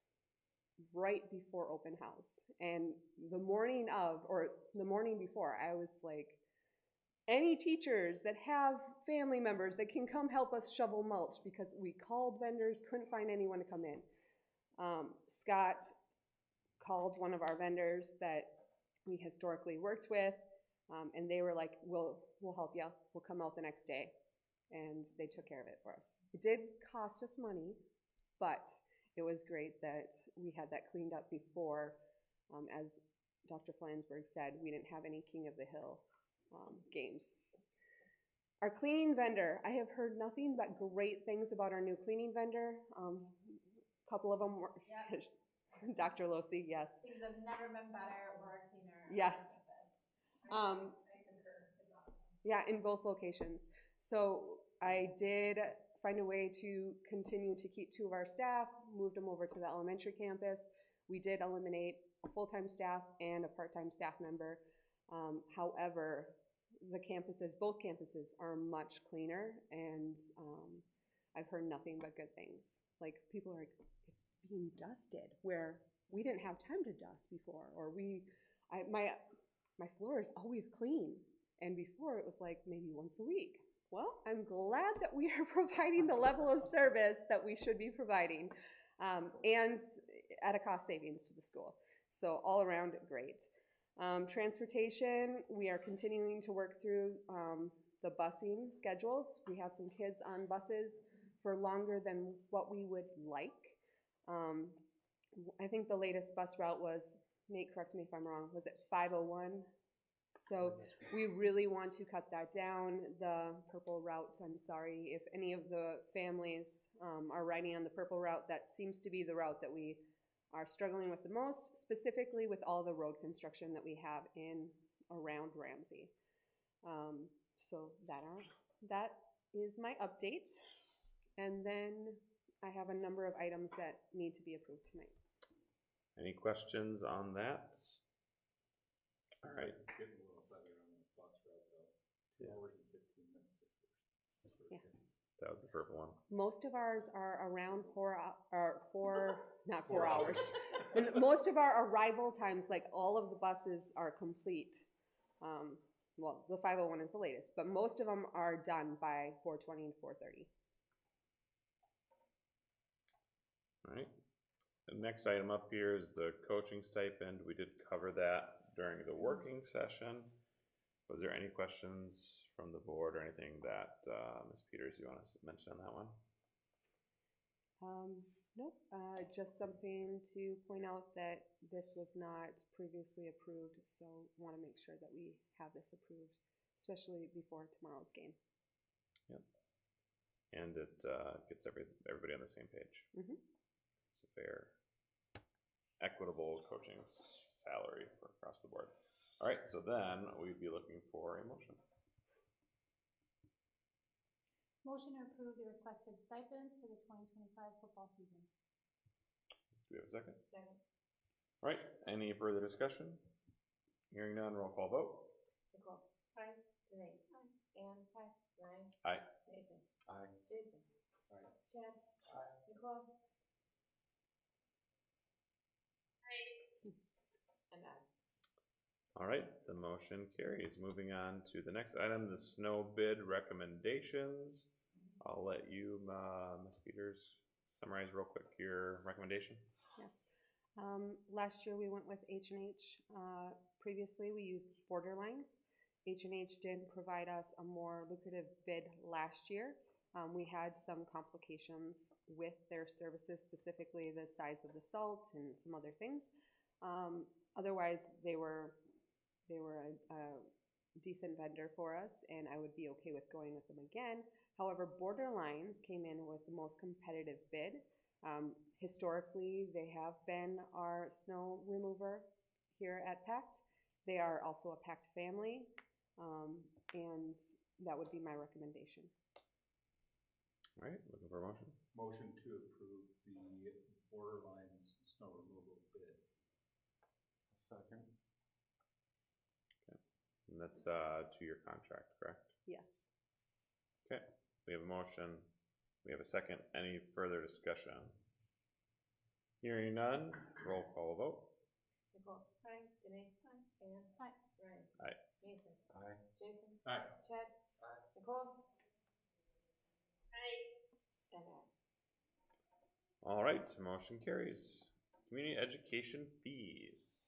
right before open house. And the morning of, or the morning before, I was like, any teachers that have family members that can come help us shovel mulch, because we called vendors, couldn't find anyone to come in. Scott called one of our vendors that we historically worked with, and they were like, we'll help you. We'll come out the next day. And they took care of it for us. It did cost us money, but it was great that we had that cleaned up before. As Dr. Flansburgh said, we didn't have any King of the Hill games. Our cleaning vendor, I have heard nothing but great things about our new cleaning vendor. A couple of them were, yep. Dr. Losi, yes. Things have never been better or cleaner. Yes. I concur. It's awesome. Yeah, in both locations. So I did find a way to continue to keep 2 of our staff, moved them over to the elementary campus. We did eliminate a full-time staff and a part-time staff member. However, the campuses, both campuses are much cleaner, and I've heard nothing but good things. Like, people are like, it's being dusted, where we didn't have time to dust before, or my floor is always clean, and before it was like maybe once a week. well, I'm glad that we are providing the level of service that we should be providing, and at a cost savings to the school. So all around, great. Transportation, we are continuing to work through the busing schedules. We have some kids on buses for longer than what we would like. I think the latest bus route was, Nate, correct me if I'm wrong, was it 501? So we really want to cut that down. The purple route, I'm sorry, if any of the families are riding on the purple route, that seems to be the route that we are struggling with the most, specifically with all the road construction that we have in around Ramsey. So that is my update. And then I have a number of items that need to be approved tonight. Any questions on that? All right. Getting a little better on the bus route though. 2 hours and 15 minutes at first. Yeah. That was the purple one. Most of ours are around not 4 hours. And most of our arrival times, like all of the buses are complete. Well, the 501 is the latest, but most of them are done by 4:20 and 4:30. All right. The next item up here is the coaching stipend. We did cover that during the working session. Was there any questions from the board or anything that, Ms. Peters, you want to mention on that one? Nope, just something to point out that this was not previously approved, so want to make sure that we have this approved, especially before tomorrow's game. Yep. And it gets everybody on the same page. Mm-hmm. It's a fair, equitable coaching salary for across the board. All right, so then we'd be looking for a motion. Motion to approve the requested stipends for the 2025 football season. Do we have a second? Second. All right, any further discussion? Hearing none, roll call vote. Nicole. Aye. Renee. Aye. Ann. Aye. Ryan. Aye. Nathan. Aye. Jason. Aye. Chad. Aye. Nicole. Aye. And aye. All right, the motion carries. Moving on to the next item, the snow bid recommendations. I'll let you, Ms. Peters, summarize real quick your recommendation. Yes. Last year we went with H&H. Previously we used Borderlines. H&H did provide us a more lucrative bid last year. We had some complications with their services, specifically the size of the salt and some other things. Otherwise, they were a decent vendor for us, and I would be okay with going with them again. However, Borderlines came in with the most competitive bid. Historically, they have been our snow remover here at PACT. They are also a PACT family, and that would be my recommendation. All right, looking for a motion. Motion to approve the Borderlines snow removal bid. Second. Okay, and that's 2-year contract, correct? Yes. Okay, we have a motion. We have a second. Any further discussion? Hearing none, roll call vote. Nicole. Aye. Renee. Aye. Ann. Aye. Ryan. Aye. Nathan. Aye. Jason. Aye. Chad. Aye. Nicole. Aye. And aye. All right, motion carries. Community education fees.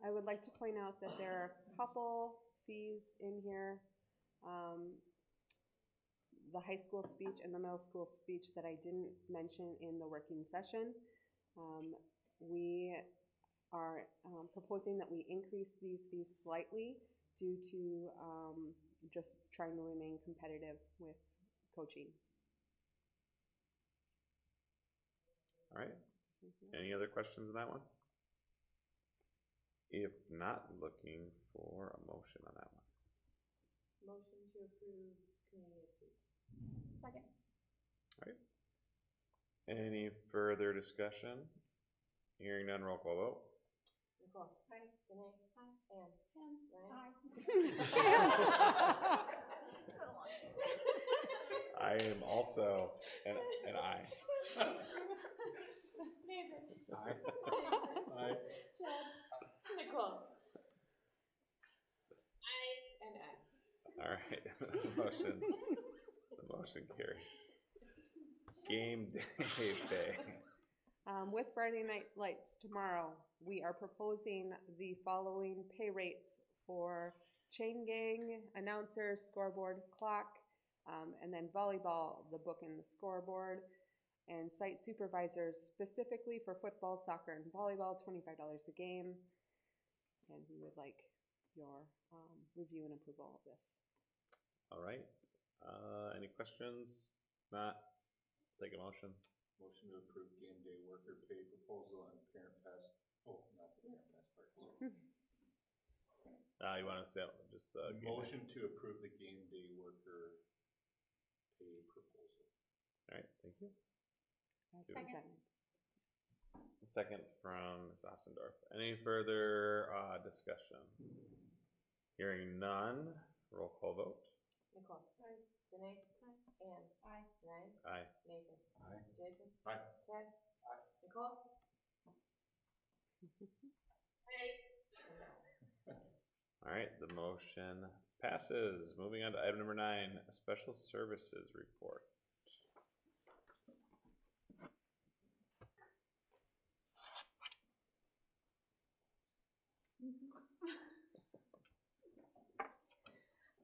I would like to point out that there are a couple fees in here. The high school speech and the middle school speech that I didn't mention in the working session. We are proposing that we increase these fees slightly due to just trying to remain competitive with coaching. All right, any other questions on that one? If not, looking for a motion on that one. Motion to approve community fees. Second. All right. Any further discussion? Hearing none, roll call vote. Nicole. Aye. Renee. Aye. Ann. Aye. Ryan. I am also an aye. Nathan. Aye. Jason. Aye. Chad. Nicole. Aye. And aye. All right, the motion carries. Game day pay. With Friday Night Lights tomorrow, we are proposing the following pay rates for chain gang, announcer, scoreboard, clock, and then volleyball, the book and the scoreboard, and site supervisors specifically for football, soccer, and volleyball, $25 a game. And we would like your review and approval of this. All right. Any questions? Not. Take a motion. Motion to approve game day worker pay proposal and parent pass, oh, not the parent pass part, sorry. You want to say just the Motion to approve the game day worker pay proposal. All right, thank you. Second. Second from Ms. Ossendorf. Any further discussion? Hearing none, roll call vote. Nicole. Aye. Janae. Aye. Ann. Aye. Ryan. Aye. Nathan. Aye. Jason. Aye. Chad. Aye. Nicole. All right, the motion passes. Moving on to item number 9, special services report.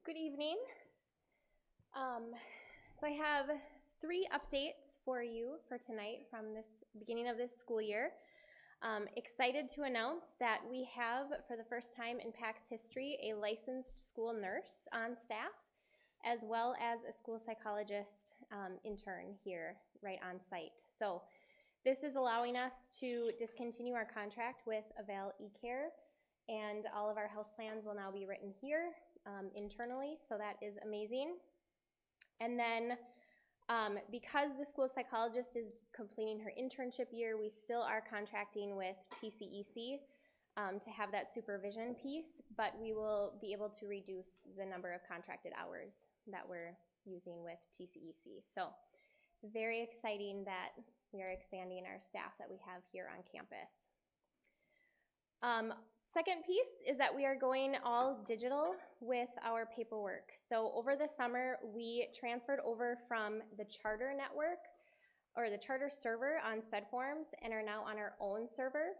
Good evening. So I have 3 updates for you for tonight from this beginning of this school year. Excited to announce that we have, for the first time in PACT's history, a licensed school nurse on staff, as well as a school psychologist intern here right on site. So this is allowing us to discontinue our contract with Avail eCare, and all of our health plans will now be written here internally, so that is amazing. And then because the school psychologist is completing her internship year, we still are contracting with TCEC to have that supervision piece, but we will be able to reduce the number of contracted hours that we're using with TCEC. So very exciting that we are expanding our staff that we have here on campus. Second piece is that we are going all digital with our paperwork. So over the summer, we transferred over from the charter network or the charter server on SpedForms and are now on our own server.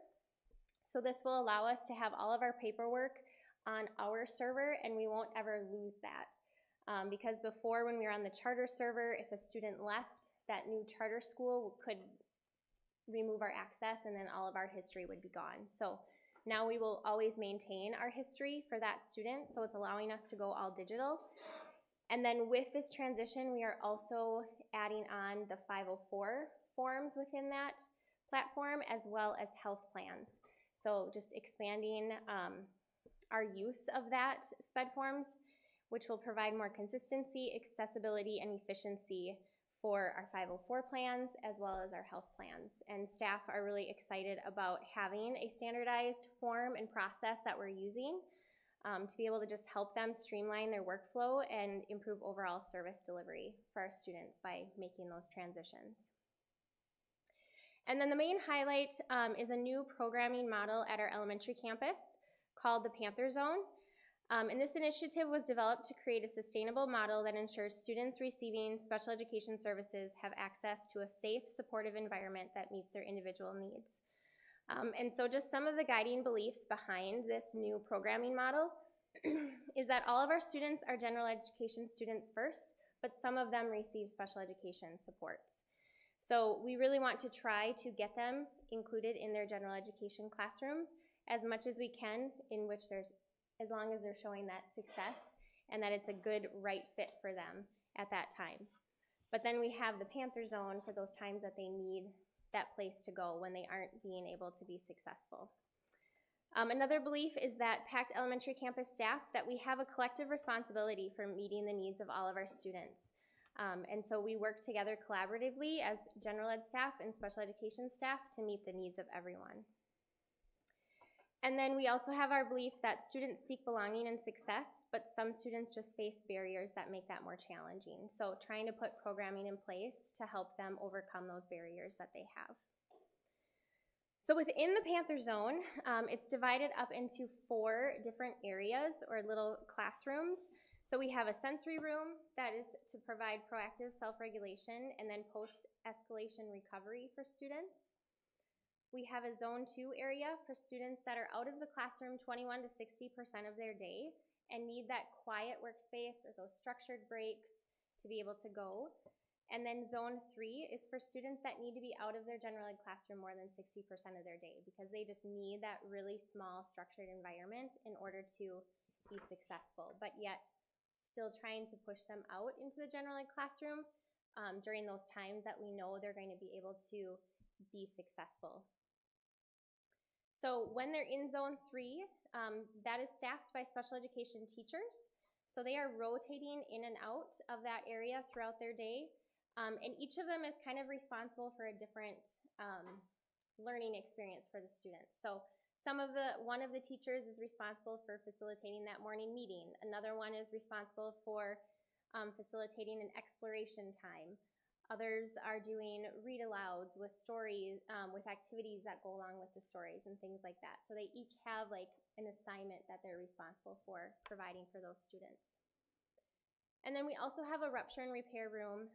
So this will allow us to have all of our paperwork on our server, and we won't ever lose that. Because before, when we were on the charter server, if a student left, that new charter school could remove our access and then all of our history would be gone. So now we will always maintain our history for that student, so it's allowing us to go all digital. And then with this transition, we are also adding on the 504 forms within that platform, as well as health plans. So just expanding our use of that SpedForms, which will provide more consistency, accessibility, and efficiency for our 504 plans as well as our health plans. And staff are really excited about having a standardized form and process that we're using to be able to just help them streamline their workflow and improve overall service delivery for our students by making those transitions. And then the main highlight is a new programming model at our elementary campus called the Panther Zone. And this initiative was developed to create a sustainable model that ensures students receiving special education services have access to a safe, supportive environment that meets their individual needs. And so just some of the guiding beliefs behind this new programming model is that all of our students are general education students first, but some of them receive special education supports. So we really want to try to get them included in their general education classrooms as much as we can, in which there's, as long as they're showing that success and that it's a good right fit for them at that time. But then we have the Panther Zone for those times that they need that place to go when they aren't being able to be successful. Another belief is that PACT Elementary Campus staff, that we have a collective responsibility for meeting the needs of all of our students. And so we work together collaboratively as general ed staff and special education staff to meet the needs of everyone. And then we also have our belief that students seek belonging and success, but some students just face barriers that make that more challenging. So trying to put programming in place to help them overcome those barriers that they have. So within the Panther Zone, it's divided up into 4 different areas or little classrooms. So we have a sensory room that is to provide proactive self-regulation and then post-escalation recovery for students. We have a zone 2 area for students that are out of the classroom 21 to 60% of their day and need that quiet workspace or those structured breaks to be able to go. And then zone 3 is for students that need to be out of their general ed classroom more than 60% of their day because they just need that really small structured environment in order to be successful, but yet still trying to push them out into the general ed classroom during those times that we know they're going to be able to be successful. So when they're in zone 3, that is staffed by special education teachers. So they are rotating in and out of that area throughout their day. And each of them is kind of responsible for a different learning experience for the students. So one of the teachers is responsible for facilitating that morning meeting. Another one is responsible for facilitating an exploration time. Others are doing read-alouds with stories, with activities that go along with the stories and things like that. So they each have like an assignment that they're responsible for providing for those students. And then we also have a rupture and repair room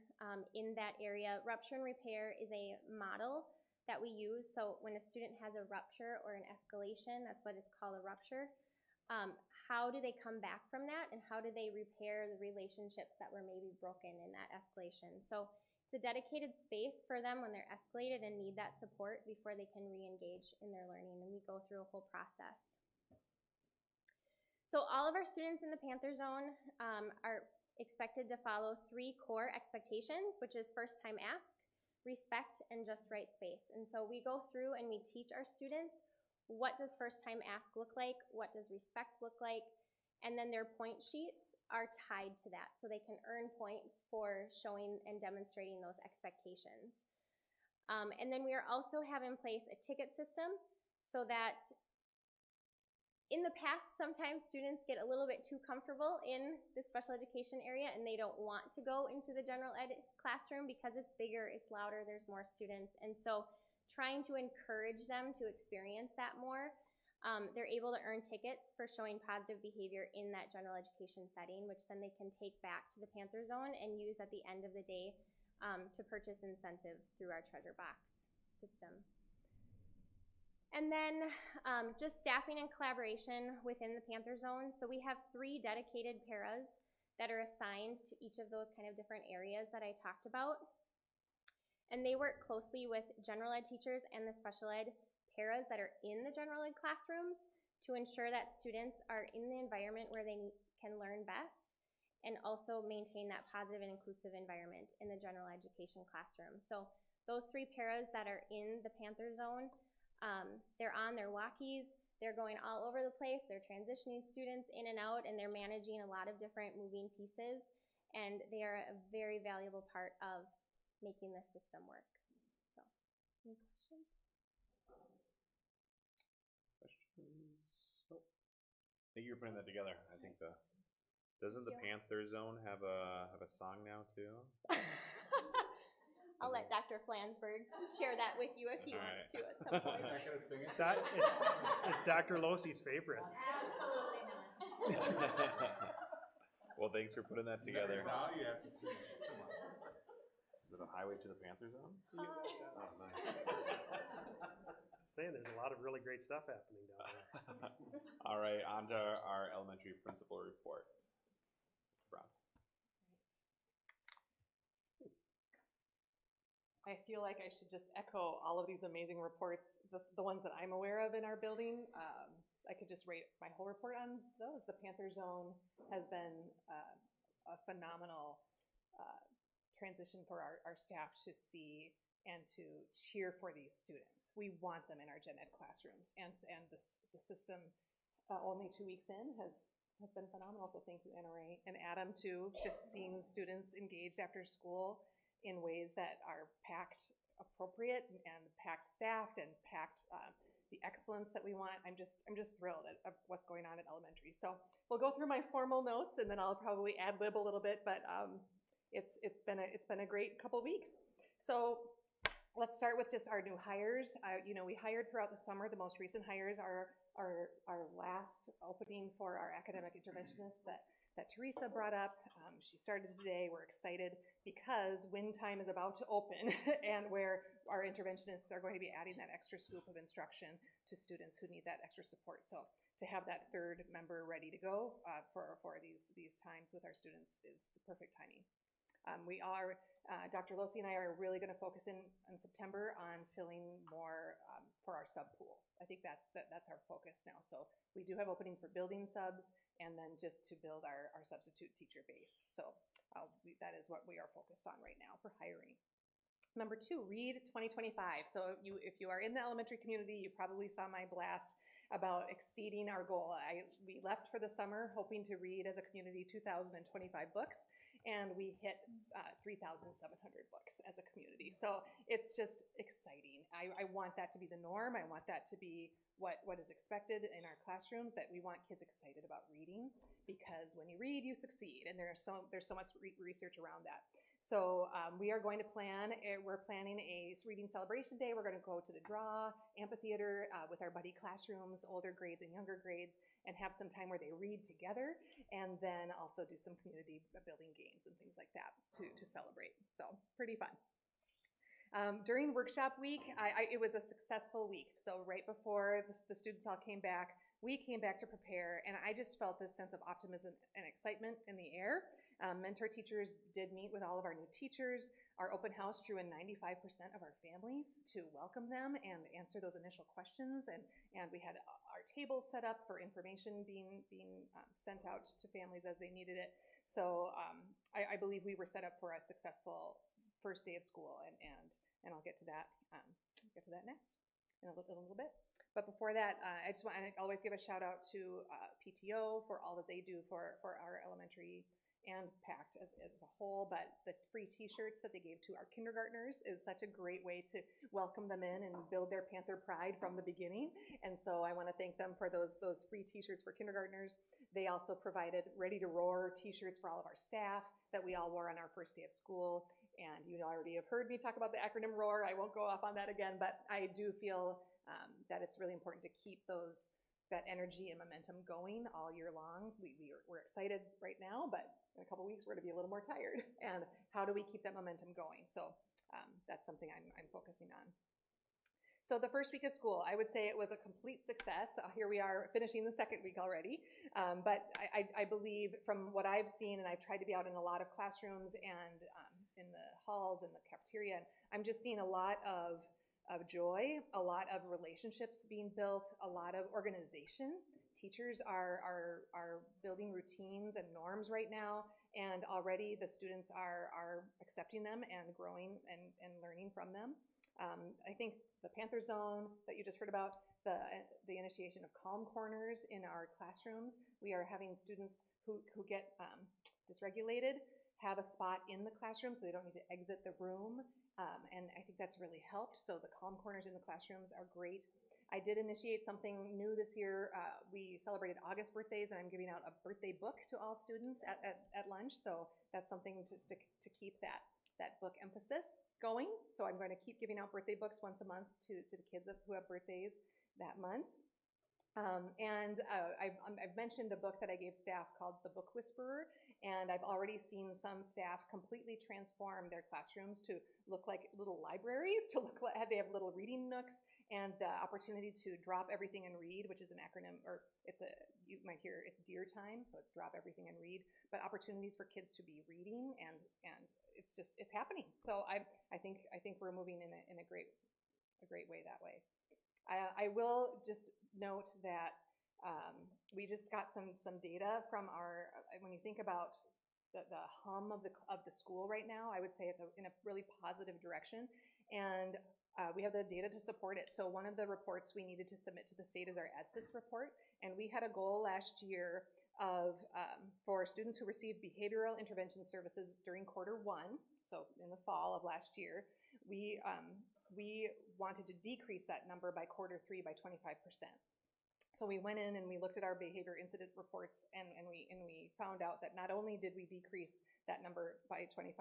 in that area. Rupture and repair is a model that we use. So when a student has a rupture or an escalation, that's what it's called, a rupture. How do they come back from that, and how do they repair the relationships that were maybe broken in that escalation? So it's a dedicated space for them when they're escalated and need that support before they can re-engage in their learning, and we go through a whole process. So all of our students in the Panther Zone are expected to follow 3 core expectations, which is first time ask, respect, and just right space. And so we go through and we teach our students what does first time ask look like, what does respect look like, and then their point sheets are tied to that, so they can earn points for showing and demonstrating those expectations. And then we also have in place a ticket system so that in the past, sometimes students get a little bit too comfortable in the special education area and they don't want to go into the general ed classroom because it's bigger, it's louder, there's more students. And so trying to encourage them to experience that more, they're able to earn tickets for showing positive behavior in that general education setting, which then they can take back to the Panther Zone and use at the end of the day to purchase incentives through our treasure box system. And then just staffing and collaboration within the Panther Zone. So we have 3 dedicated paras that are assigned to each of those kind of different areas that I talked about. And they work closely with general ed teachers and the special ed paras that are in the general ed classrooms to ensure that students are in the environment where they can learn best and also maintain that positive and inclusive environment in the general education classroom. So those 3 paras that are in the Panther Zone, they're on their walkies, they're going all over the place, they're transitioning students in and out, and they're managing a lot of different moving pieces, and they are a very valuable part of making this system work. So, any questions? Nope. Thank you for putting that together. I think doesn't the Panther Zone have a song now too? I'll let Dr. Flansburgh share that with you if he wants to at some point. Not gonna sing it? It's Dr. Losey's favorite. Absolutely not. Well, thanks for putting that together. Now you have to sing it. Come on. Is it a highway to the Panther Zone? Oh, nice. Saying there's a lot of really great stuff happening down there. All right, on to our elementary principal report. Bronze. I feel like I should just echo all of these amazing reports, the ones that I'm aware of in our building. I could just rate my whole report on those. The Panther Zone has been a phenomenal transition for our staff to see and to cheer for these students. We want them in our gen ed classrooms, and the system only 2 weeks in has been phenomenal. So thank you, NRA and Adam too, just seeing students engaged after school in ways that are PACT appropriate and PACT staffed and PACT the excellence that we want. I'm just thrilled at what's going on at elementary. So we'll go through my formal notes and then I'll probably ad-lib a little bit, but it's been a great couple weeks. So let's start with just our new hires. We hired throughout the summer. The most recent hires are our last opening for our academic interventionists that Teresa brought up. She started today. We're excited because wind time is about to open and where our interventionists are going to be adding that extra scoop of instruction to students who need that extra support. So to have that third member ready to go for these times with our students is the perfect timing. Dr. Losi and I are really going to focus in September on filling more for our sub pool. I think that's our focus now. So we do have openings for building subs and then just to build our substitute teacher base. So that is what we are focused on right now for hiring. Number 2, Read 2025. So if you are in the elementary community, you probably saw my blast about exceeding our goal. We left for the summer hoping to read as a community 2,025 books, and we hit 3,700 books as a community. So it's just exciting. I want that to be the norm. I want that to be what is expected in our classrooms, that we want kids excited about reading, because when you read, you succeed, and there's so much research around that. So we are going to we're planning a reading celebration day. We're going to go to the Draw Amphitheater with our buddy classrooms, older grades and younger grades, and have some time where they read together, and then also do some community building games and things like that to celebrate. So pretty fun. During workshop week, it was a successful week. So right before the students all came back, we came back to prepare, and I just felt this sense of optimism and excitement in the air. Mentor teachers did meet with all of our new teachers. Our open house drew in 95% of our families to welcome them and answer those initial questions, and we had our tables set up for information being sent out to families as they needed it. So I believe we were set up for a successful first day of school, and I'll get to that next in a little bit. But before that, I just want to always give a shout out to PTO for all that they do for our elementary and PACT as a whole. But the free t-shirts that they gave to our kindergartners is such a great way to welcome them in and build their Panther pride from the beginning. And so I want to thank them for those free t-shirts for kindergartners. They also provided Ready to Roar t-shirts for all of our staff that we all wore on our first day of school. And you already have heard me talk about the acronym ROAR. I won't go off on that again, but I do feel that it's really important to keep that energy and momentum going all year long. We're excited right now, but in a couple weeks we're going to be a little more tired. And how do we keep that momentum going? So that's something I'm focusing on. So the first week of school, I would say it was a complete success. Here we are finishing the second week already. But I believe from what I've seen, and I've tried to be out in a lot of classrooms and in the halls and the cafeteria, and I'm just seeing a lot of joy, a lot of relationships being built, a lot of organization. Teachers are building routines and norms right now, and already the students are accepting them and growing and learning from them. I think the Panther Zone that you just heard about, the initiation of calm corners in our classrooms. We are having students who get dysregulated have a spot in the classroom so they don't need to exit the room. And I think that's really helped. So the calm corners in the classrooms are great. I did initiate something new this year. We celebrated August birthdays, and I'm giving out a birthday book to all students at lunch. So that's something to keep that book emphasis going. So I'm going to keep giving out birthday books once a month to the kids who have birthdays that month. I've mentioned a book that I gave staff called The Book Whisperer, and I've already seen some staff completely transform their classrooms to look like little libraries, they have little reading nooks, and the opportunity to drop everything and read, which is an acronym, or you might hear it's DEAR time, so it's drop everything and read, but opportunities for kids to be reading, and it's happening. So I think we're moving in a great way that way. I will just note that we just got some data from when you think about the hum of the school right now, I would say it's in a really positive direction, and we have the data to support it. So one of the reports we needed to submit to the state is our ADSIS report, and we had a goal last year for students who received behavioral intervention services during Q1, so in the fall of last year, we wanted to decrease that number by Q3 by 25%. So we went in and we looked at our behavior incident reports, and we found out that not only did we decrease that number by 25%,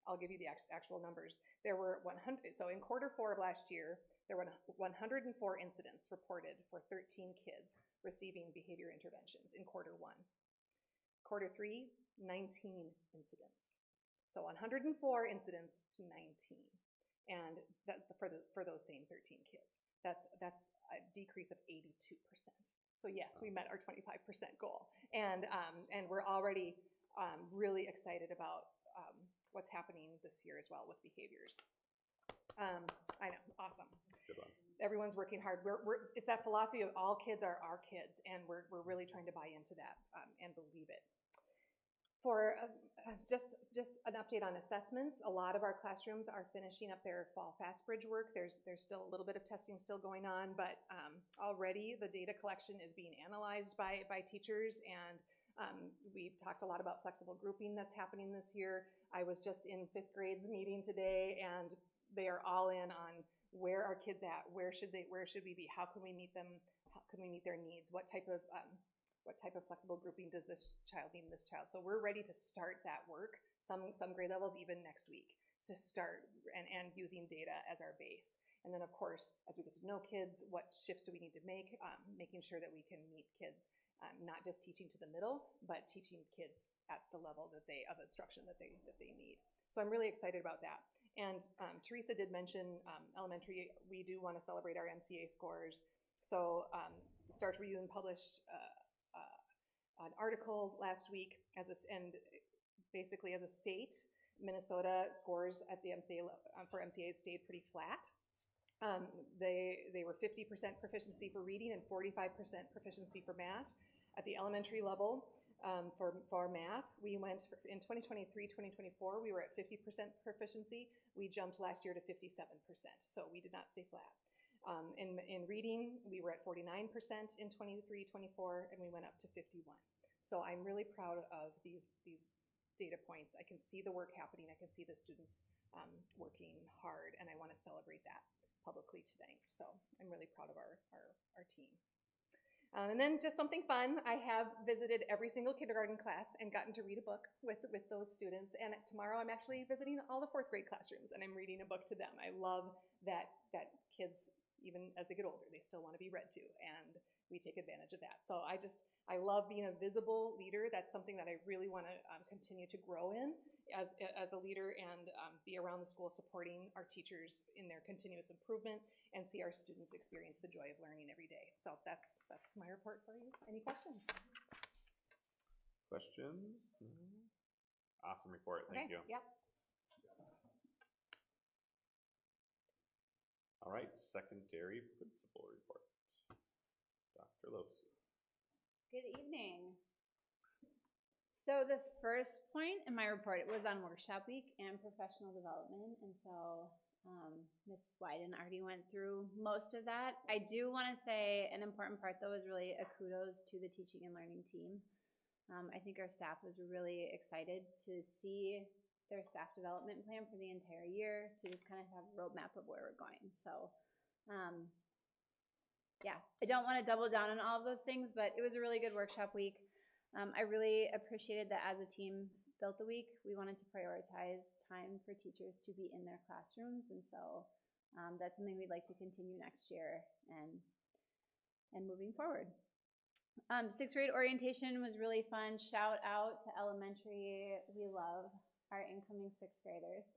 I'll give you the actual numbers. There were 100. So in Q4 of last year, there were 104 incidents reported for 13 kids receiving behavior interventions in Q1. Quarter 3, 19 incidents. So 104 incidents to 19, and that for those same 13 kids. That's a decrease of 82%. So yes, we met our 25% goal, and we're already really excited about what's happening this year as well with behaviors. I know, awesome. Good one. Everyone's working hard. It's that philosophy of all kids are our kids, and we're really trying to buy into that and believe it. For just an update on assessments, a lot of our classrooms are finishing up their fall FastBridge work. There's still a little bit of testing still going on, but already the data collection is being analyzed by teachers, and we've talked a lot about flexible grouping that's happening this year. I was just in 5th grade's meeting today, and they are all in on where are kids at, where should we be, how can we meet them, how can we meet their needs, what type of flexible grouping does this child need in this child. So we're ready to start that work, some grade levels even next week, to start and using data as our base. And then of course, as we get to know kids, what shifts do we need to make, making sure that we can meet kids, not just teaching to the middle, but teaching kids at the level of instruction that they need. So I'm really excited about that. And Teresa did mention elementary, we do want to celebrate our MCA scores. So Star Tribune published an article last week and basically as a state, Minnesota scores at the MCA for MCAs stayed pretty flat. They were 50% proficiency for reading and 45% proficiency for math. At the elementary level, for math, we went in 2023-2024, we were at 50% proficiency. We jumped last year to 57%, so we did not stay flat. In reading, we were at 49% in 23-24, and we went up to 51. So I'm really proud of these data points. I can see the work happening. I can see the students working hard, and I want to celebrate that publicly today. So I'm really proud of our team. And then just something fun, I have visited every single kindergarten class and gotten to read a book with those students. And tomorrow I'm actually visiting all the 4th grade classrooms, and I'm reading a book to them. I love that kids, even as they get older, they still want to be read to, and we take advantage of that. So I love being a visible leader. That's something that I really want to continue to grow in as a leader, and be around the school supporting our teachers in their continuous improvement and see our students experience the joy of learning every day. So that's my report for you. Any questions? Questions? No? Awesome report. Thank you. Yep. All right, secondary principal report. Dr. Losu. Good evening. So the first point in my report, it was on workshop week and professional development, and so Ms. Wyden already went through most of that. I do want to say an important part, though, is really a kudos to the teaching and learning team. I think our staff was really excited to see their staff development plan for the entire year, to just kind of have a roadmap of where we're going. So yeah, I don't want to double down on all of those things, but it was a really good workshop week. I really appreciated that as a team built the week. We wanted to prioritize time for teachers to be in their classrooms, and so that's something we'd like to continue next year and moving forward. 6th grade orientation was really fun. Shout out to elementary. We love our incoming 6th graders.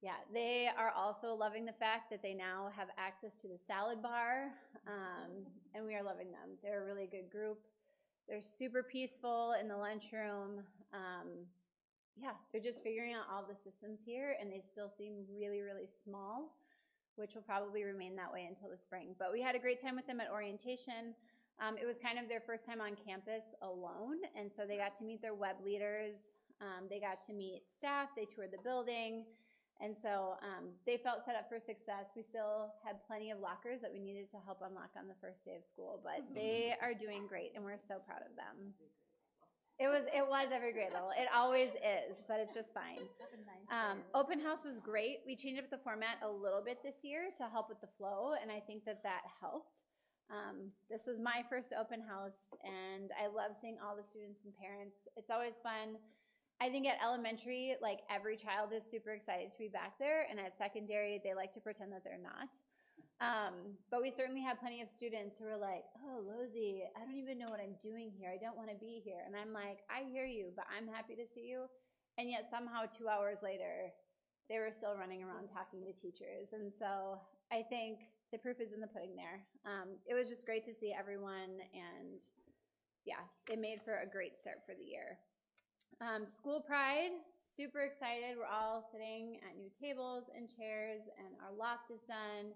Yeah, they are also loving the fact that they now have access to the salad bar, and we are loving them. They're a really good group. They're super peaceful in the lunchroom. Yeah, they're just figuring out all the systems here, and they still seem really, really small, which will probably remain that way until the spring. But we had a great time with them at orientation. It was kind of their first time on campus alone, and so they got to meet their web leaders. They got to meet staff. They toured the building. And so they felt set up for success. We still had plenty of lockers that we needed to help unlock on the first day of school, but they are doing great, and we're so proud of them. It was every grade level. It always is, but it's just fine. Open house was great. We changed up the format a little bit this year to help with the flow, and I think that helped. This was my first open house, and I love seeing all the students and parents. It's always fun. I think at elementary, like, every child is super excited to be back there, and at secondary, they like to pretend that they're not. But we certainly have plenty of students who are like, oh, Lozy, I don't even know what I'm doing here. I don't want to be here. And I'm like, I hear you, but I'm happy to see you. And yet somehow 2 hours later, they were still running around talking to teachers. And so I think the proof is in the pudding there. It was just great to see everyone, and yeah, it made for a great start for the year. School Pride, super excited. We're all sitting at new tables and chairs, and our loft is done,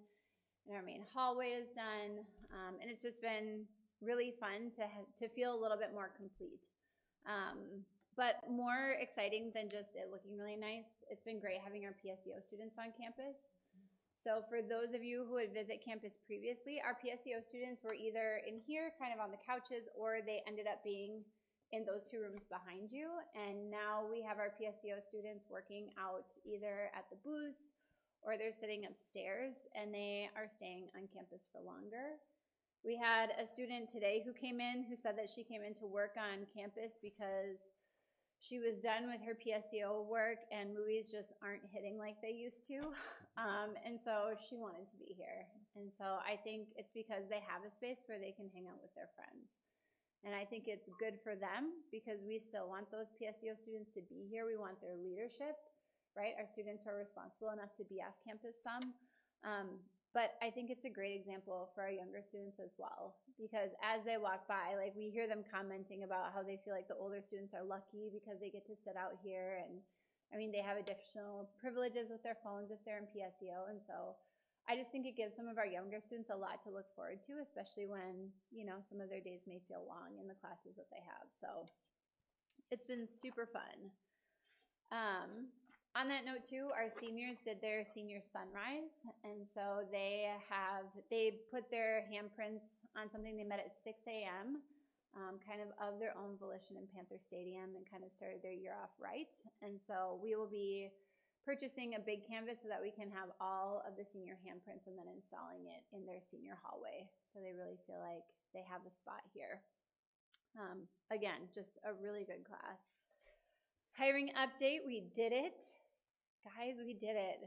and our main hallway is done, and it's just been really fun to feel a little bit more complete. But more exciting than just it looking really nice, it's been great having our PSEO students on campus. So for those of you who would visit campus previously, our PSEO students were either in here, kind of on the couches, or they ended up being in those 2 rooms behind you. And now we have our PSEO students working out either at the booth or they're sitting upstairs, and they are staying on campus for longer. We had a student today who came in who said that she came in to work on campus because she was done with her PSEO work and movies just aren't hitting like they used to. And so she wanted to be here. And so I think it's because they have a space where they can hang out with their friends. And I think it's good for them because we still want those PSEO students to be here. We want their leadership, right? Our students are responsible enough to be off campus some. But I think it's a great example for our younger students as well, because as they walk by, like we hear them commenting about how they feel like the older students are lucky because they get to sit out here. And I mean, they have additional privileges with their phones if they're in PSEO. And so I just think it gives some of our younger students a lot to look forward to, especially when, you know, some of their days may feel long in the classes that they have. So it's been super fun. On that note too, our seniors did their senior sunrise, and so they put their handprints on something. They met at 6 a.m., kind of their own volition in Panther Stadium, and kind of started their year off right. And so we will be purchasing a big canvas so that we can have all of the senior handprints and then installing it in their senior hallway, so they really feel like they have a spot here. Again, just a really good class. Hiring update, we did it. Guys, we did it.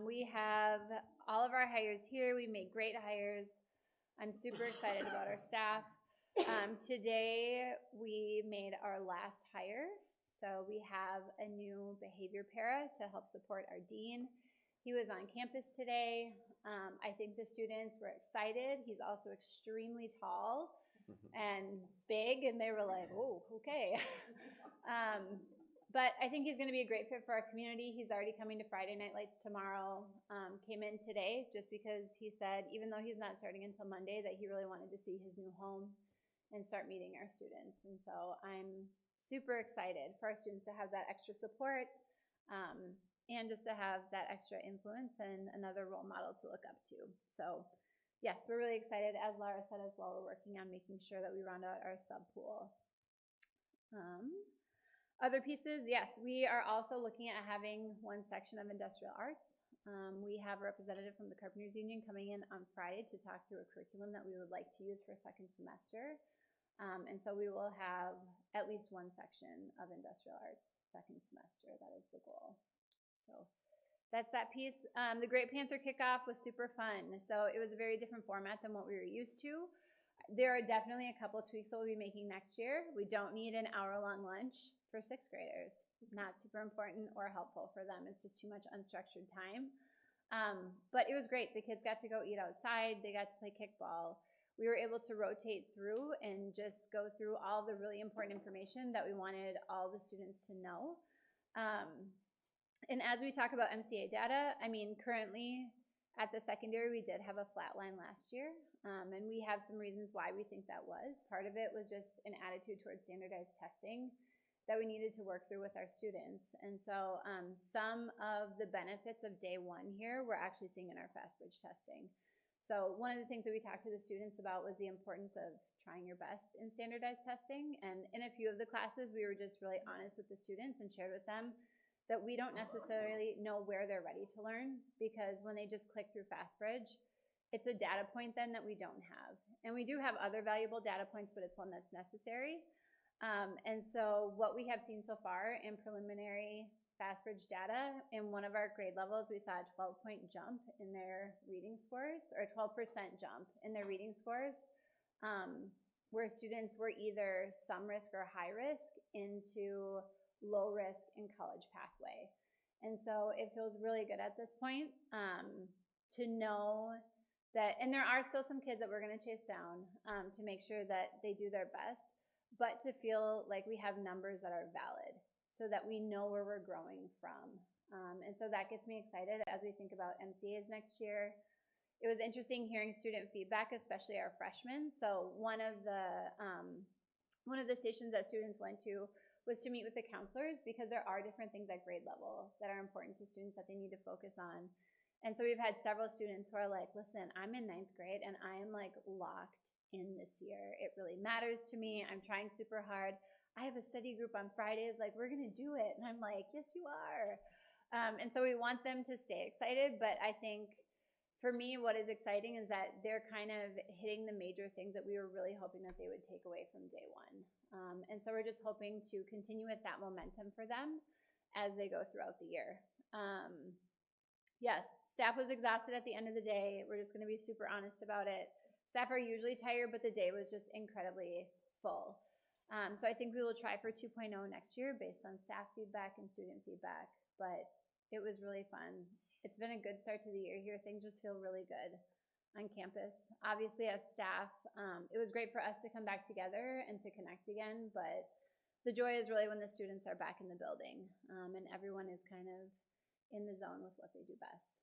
We have all of our hires here. We made great hires. I'm super excited about our staff. Today, we made our last hire. So we have a new behavior para to help support our dean. He was on campus today. I think the students were excited. He's also extremely tall and big, and they were like, oh, okay. But I think he's going to be a great fit for our community. He's already coming to Friday Night Lights tomorrow. Came in today just because he said, even though he's not starting until Monday, that he really wanted to see his new home and start meeting our students. And so I'm super excited for our students to have that extra support and just to have that extra influence and another role model to look up to. So yes, we're really excited. As Laura said as well, we're working on making sure that we round out our sub pool. Other pieces, yes, we are also looking at having one section of industrial arts. We have a representative from the Carpenters Union coming in on Friday to talk through a curriculum that we would like to use for second semester. And so we will have at least one section of industrial arts second semester. That is the goal. So that's that piece. The Great Panther kickoff was super fun. So it was a very different format than what we were used to. There are definitely a couple of tweaks that we'll be making next year. We don't need an hour-long lunch for 6th graders. Not super important or helpful for them. It's just too much unstructured time. But it was great. The kids got to go eat outside. They got to play kickball. We were able to rotate through and just go through all the really important information that we wanted all the students to know. And as we talk about MCA data, I mean, currently at the secondary, we did have a flat line last year, and we have some reasons why we think that was. Part of it was just an attitude towards standardized testing that we needed to work through with our students. And so some of the benefits of day one here we're actually seeing in our fast bridge testing. So one of the things that we talked to the students about was the importance of trying your best in standardized testing. And in a few of the classes, we were just really honest with the students and shared with them that we don't necessarily know where they're ready to learn, because when they just click through FastBridge, it's a data point then that we don't have. And we do have other valuable data points, but it's one that's necessary. And so what we have seen so far in preliminary Fastbridge data, in one of our grade levels, we saw a 12-point jump in their reading scores, or a 12% jump in their reading scores, where students were either some risk or high risk into low risk and college pathway. And so it feels really good at this point to know that, and there are still some kids that we're going to chase down to make sure that they do their best, but to feel like we have numbers that are valid so that we know where we're growing from. And so that gets me excited as we think about MCAs next year. It was interesting hearing student feedback, especially our freshmen. So one of the stations that students went to was to meet with the counselors, because there are different things at grade level that are important to students that they need to focus on. And so we've had several students who are like, listen, I'm in 9th grade and I am like locked in this year. It really matters to me. I'm trying super hard. I have a study group on Fridays, like we're gonna do it. And I'm like, yes, you are. And so we want them to stay excited, but I think for me, what is exciting is that they're kind of hitting the major things that we were really hoping that they would take away from day one. And so we're just hoping to continue with that momentum for them as they go throughout the year. Yes, staff was exhausted at the end of the day. We're just gonna be super honest about it. Staff are usually tired, but the day was just incredibly full. So I think we will try for 2.0 next year based on staff feedback and student feedback, but it was really fun. It's been a good start to the year here. Things just feel really good on campus. Obviously, as staff, it was great for us to come back together and to connect again, but the joy is really when the students are back in the building and everyone is kind of in the zone with what they do best.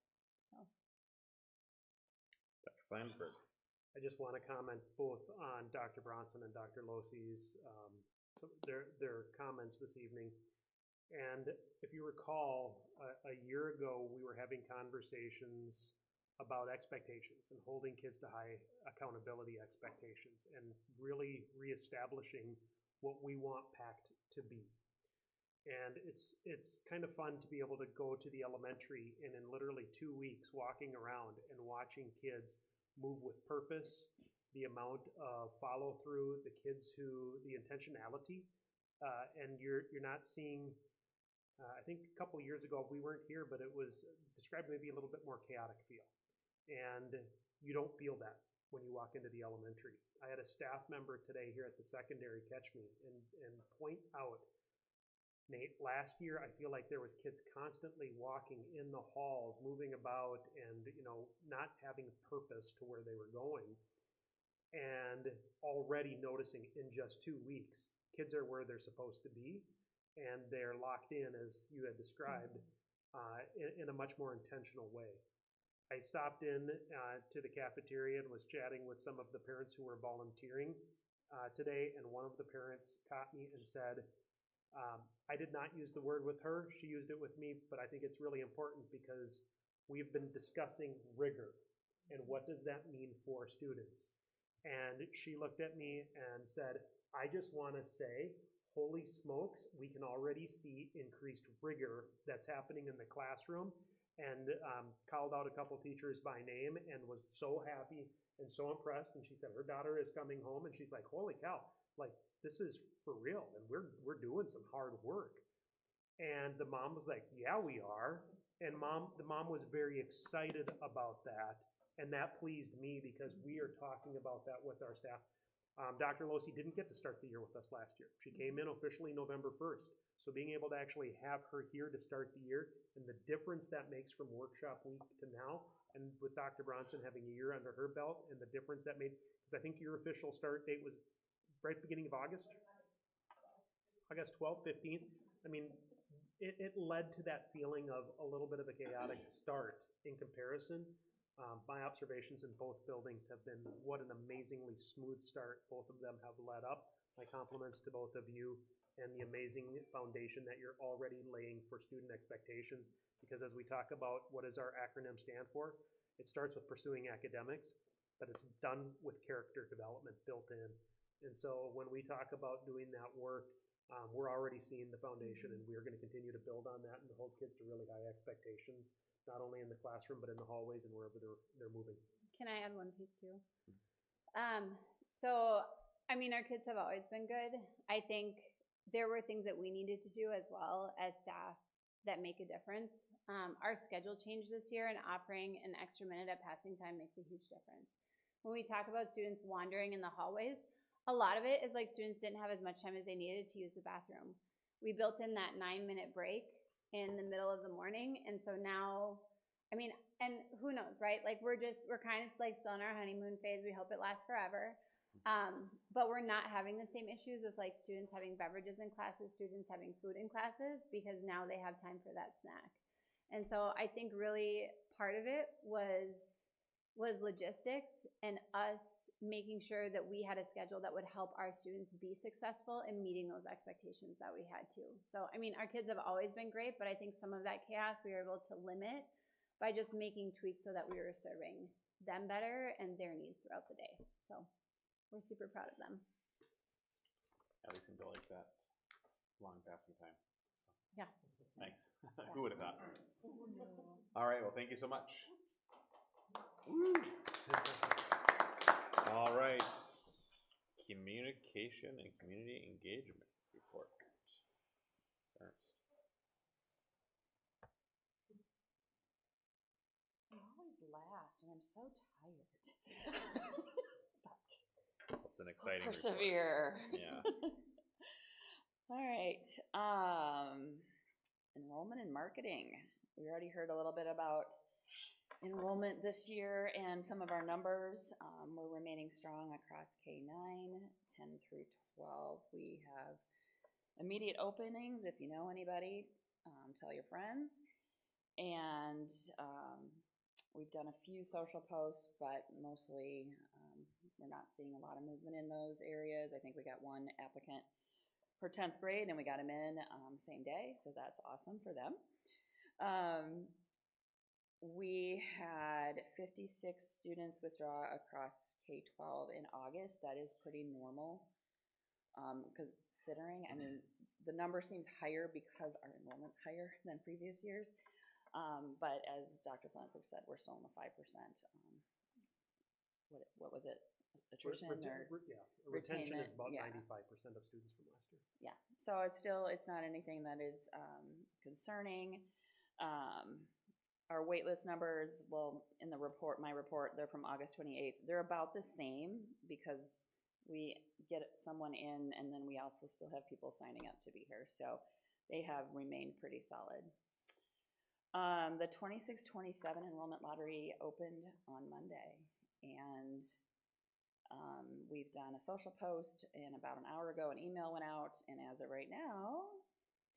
So. Dr. Flansburgh. I just want to comment both on Dr. Bronson and Dr. Losey's their comments this evening. And if you recall, a year ago, we were having conversations about expectations and holding kids to high accountability expectations and really reestablishing what we want PACT to be. And it's kind of fun to be able to go to the elementary and in literally 2 weeks walking around and watching kids move with purpose, the amount of follow through, the kids the intentionality, and you're not seeing. I think a couple of years ago we weren't here, but it was described maybe a little bit more chaotic feel, and you don't feel that when you walk into the elementary. I had a staff member today here at the secondary catch me and point out, Nate, last year I feel like there was kids constantly walking in the halls, moving about, and not having purpose to where they were going. And already noticing in just 2 weeks, kids are where they're supposed to be, and they're locked in, as you had described, in a much more intentional way. I stopped in to the cafeteria and was chatting with some of the parents who were volunteering today, and one of the parents caught me and said, I did not use the word with her, she used it with me, but I think it's really important because we've been discussing rigor and what does that mean for students. And she looked at me and said, I just want to say, holy smokes, we can already see increased rigor that's happening in the classroom, and called out a couple teachers by name and was so happy and so impressed. And she said her daughter is coming home and she's like, holy cow, like this is for real, and we're doing some hard work. And the mom was like, yeah, we are. And the mom was very excited about that, and that pleased me because we are talking about that with our staff. Dr. Losey didn't get to start the year with us last year. She came in officially November 1st. So being able to actually have her here to start the year and the difference that makes from workshop week to now, and with Dr. Bronson having a year under her belt and the difference that made, because I think your official start date was right at the beginning of August? August 12th, 15th. I mean, it led to that feeling of a little bit of a chaotic start in comparison. My observations in both buildings have been what an amazingly smooth start both of them have led up. My compliments to both of you and the amazing foundation that you're already laying for student expectations, because as we talk about what does our acronym stand for, it starts with pursuing academics, but it's done with character development built in. And so when we talk about doing that work, we're already seeing the foundation, and we're going to continue to build on that and hold kids to really high expectations, not only in the classroom, but in the hallways and wherever they're moving. Can I add one piece too? So, I mean, our kids have always been good. I think there were things that we needed to do as well as staff that make a difference. Our schedule changed this year, and offering an extra minute at passing time makes a huge difference. When we talk about students wandering in the hallways, a lot of it is like students didn't have as much time as they needed to use the bathroom. We built in that 9-minute break in the middle of the morning, and so now, I mean, and who knows, right? Like we're kind of like still in our honeymoon phase. We hope it lasts forever. But we're not having the same issues with like students having beverages in classes, students having food in classes, because now they have time for that snack. And so I think really part of it was logistics and us making sure that we had a schedule that would help our students be successful in meeting those expectations that we had to. So, I mean, our kids have always been great, but I think some of that chaos we were able to limit by just making tweaks so that we were serving them better and their needs throughout the day. So we're super proud of them. At least seem to like that long passing time. So. Yeah. Thanks. Who would have thought? All right, well, thank you so much. Woo. All right. Communication and community engagement report. Ernst. I'm always last, and I'm so tired. It's an exciting persevere. Report. Yeah. All right. Enrollment and marketing. We already heard a little bit about enrollment this year and some of our numbers. We're remaining strong across K-9, 10 through 12. We have immediate openings. If you know anybody, tell your friends. And we've done a few social posts, but mostly we're not seeing a lot of movement in those areas. I think we got one applicant for 10th grade, and we got him in same day, so that's awesome for them. We had 56 students withdraw across K-12 in August. That is pretty normal, considering, I mean, the number seems higher because our enrollment's higher than previous years. But as Dr. Flanford said, we're still in the 5%. What was it? Attrition retention is about 95% of students from last year. Yeah, so it's not anything that is concerning. Our waitlist numbers, well, in the report, my report, they're from August 28th. They're about the same because we get someone in and then we also still have people signing up to be here. So they have remained pretty solid. The 26-27 enrollment lottery opened on Monday, and we've done a social post, and about an hour ago an email went out, and as of right now,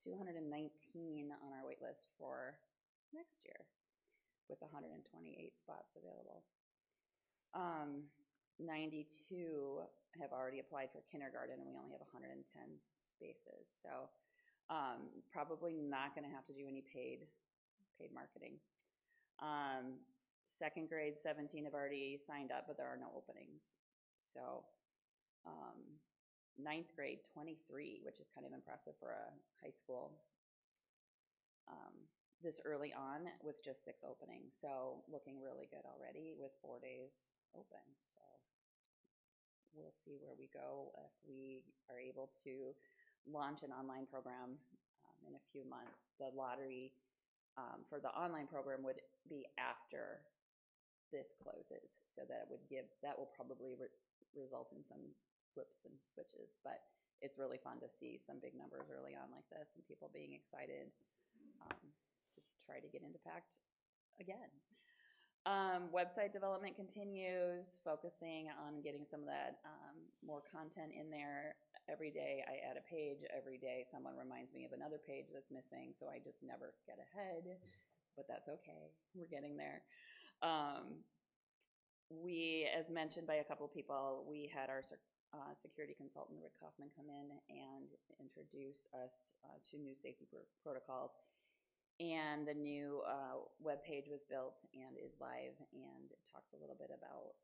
219 on our wait list for next year, with 128 spots available. 92 have already applied for kindergarten, and we only have 110 spaces. So probably not going to have to do any paid marketing. Second grade, 17 have already signed up, but there are no openings. So 9th grade, 23, which is kind of impressive for a high school this early on with just 6 openings. So looking really good already with 4 days open. So we'll see where we go if we are able to launch an online program in a few months. The lottery for the online program would be after this closes, so that will probably result in some flips and switches, but it's really fun to see some big numbers early on like this and people being excited to try to get into PACT again. Website development continues, focusing on getting some of that more content in there. Every day I add a page, every day someone reminds me of another page that's missing, so I just never get ahead, but that's okay, we're getting there. We, as mentioned by a couple of people, we had our security consultant, Rick Kaufman, come in and introduce us to new safety protocols. And the new web page was built and is live, and it talks a little bit about,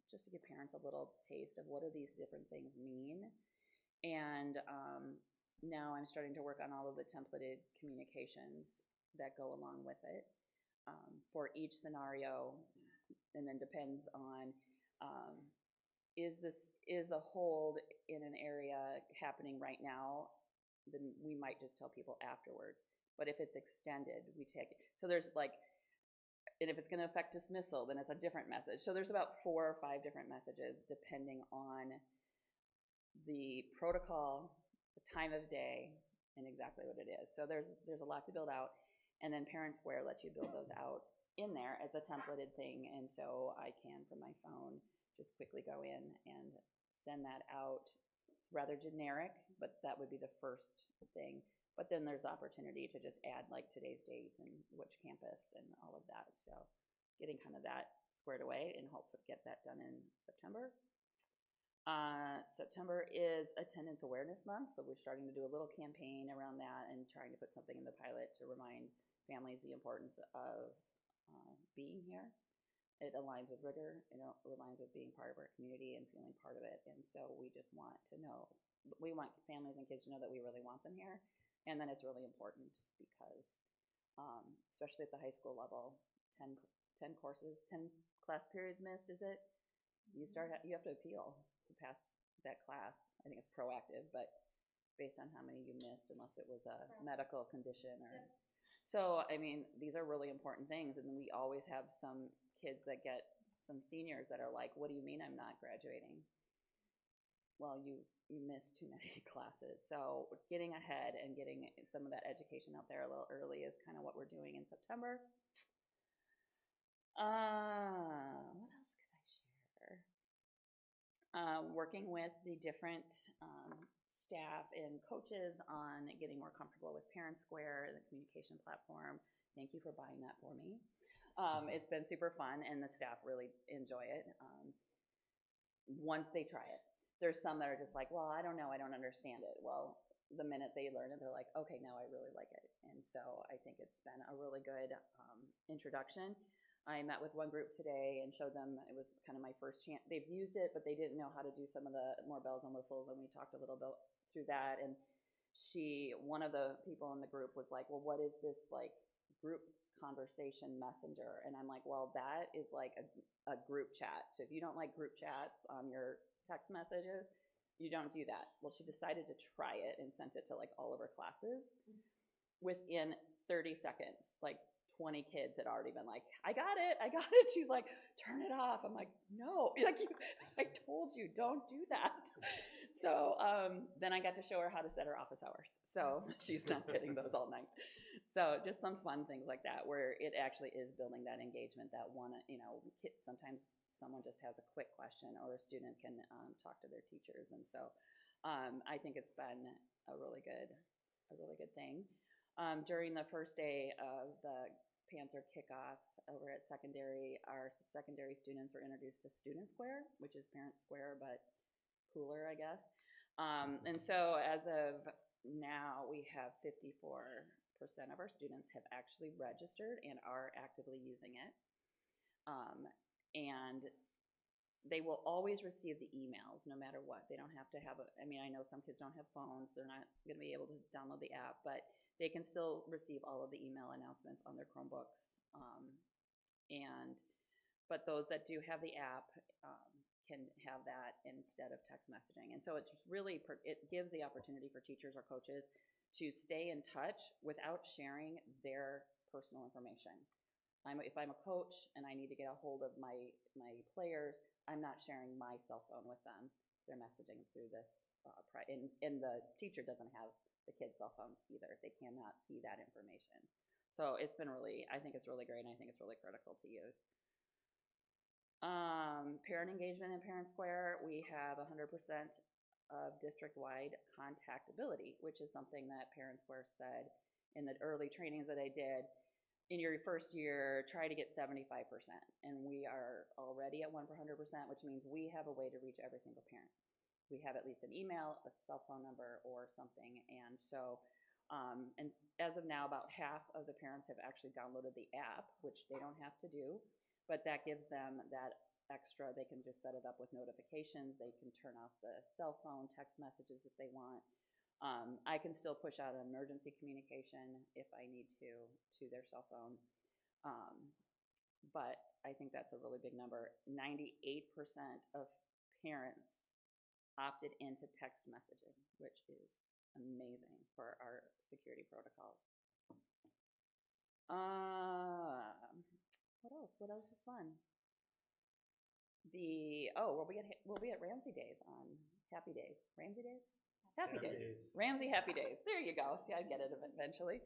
just to give parents a little taste of what do these different things mean. And now I'm starting to work on all of the templated communications that go along with it for each scenario, and then depends on is a hold in an area happening right now, then we might just tell people afterwards. But if it's extended, we take it. So there's like, and if it's going to affect dismissal, then it's a different message. So there's about 4 or 5 different messages depending on the protocol, the time of day, and exactly what it is. So there's a lot to build out, and then Parent Square lets you build those out in there as a templated thing, and so I can, from my phone, just quickly go in and send that out. It's rather generic, but that would be the first thing. But then there's opportunity to just add like today's date and which campus and all of that. So getting kind of that squared away and hopefully get that done in September. September is Attendance Awareness Month, so we're starting to do a little campaign around that and trying to put something in the pilot to remind families the importance of being here. It aligns with rigor, it aligns with being part of our community and feeling part of it, and so we just want to know, we want families and kids to know that we really want them here, and then it's really important because, especially at the high school level, 10 courses, 10 class periods missed, is it? You have to appeal to pass that class. I think it's proactive, but based on how many you missed, unless it was a medical condition or. Yep. So, I mean, these are really important things, and we always have some kids that get some seniors that are like, what do you mean I'm not graduating? Well, you missed too many classes. So getting ahead and getting some of that education out there a little early is kind of what we're doing in September. What else could I share? Working with the different staff and coaches on getting more comfortable with Parent Square, the communication platform. Thank you for buying that for me. It's been super fun, and the staff really enjoy it once they try it. There's some that are just like, well, I don't know, I don't understand it. Well, the minute they learn it, they're like, okay, now I really like it. And so I think it's been a really good introduction. I met with one group today and showed them, it was kind of my first chance. They've used it, but they didn't know how to do some of the more bells and whistles, and we talked a little bit through that. And one of the people in the group was like, well, what is this like group conversation messenger? And I'm like, well, that is like a group chat. So if you don't like group chats on your text messages, you don't do that. Well, she decided to try it and sent it to like all of her classes. Within 30 seconds, like 20 kids had already been like, I got it. She's like, turn it off. I'm like, no, like I told you, don't do that. So then I got to show her how to set her office hours. So she's not getting those all night. So just some fun things like that, where it actually is building that engagement, that sometimes someone just has a quick question, or a student can talk to their teachers. And so I think it's been a really good thing. During the first day of the Panther kickoff over at secondary, our secondary students were introduced to Student Square, which is Parent Square, but cooler, I guess. And so as of now, we have 54% of our students have actually registered and are actively using it. And they will always receive the emails no matter what. They don't have to have I know some kids don't have phones, they're not going to be able to download the app, but they can still receive all of the email announcements on their Chromebooks. But those that do have the app can have that instead of text messaging. And so it's really, it gives the opportunity for teachers or coaches to stay in touch without sharing their personal information. If I'm a coach and I need to get a hold of my players, I'm not sharing my cell phone with them. They're messaging through this, and the teacher doesn't have the kids' cell phones either. They cannot see that information. So it's been I think it's really great, and I think it's really critical to use. Parent engagement in Parent Square, we have 100% of district-wide contactability, which is something that Parent Square said in the early trainings that I did. In your first year, try to get 75%, and we are already at 100%, which means we have a way to reach every single parent. We have at least an email, a cell phone number, or something, and so, and as of now, about half of the parents have actually downloaded the app, which they don't have to do, but that gives them that extra. They can just set it up with notifications. They can turn off the cell phone text messages if they want. I can still push out an emergency communication if I need to their cell phone. But I think that's a really big number. 98% of parents opted into text messaging, which is amazing for our security protocols. What else? What else is fun? We'll be at Ramsey Days on Happy Days. Ramsey Days? Happy Days. Ramsey Happy Days. There you go. See, I get it eventually.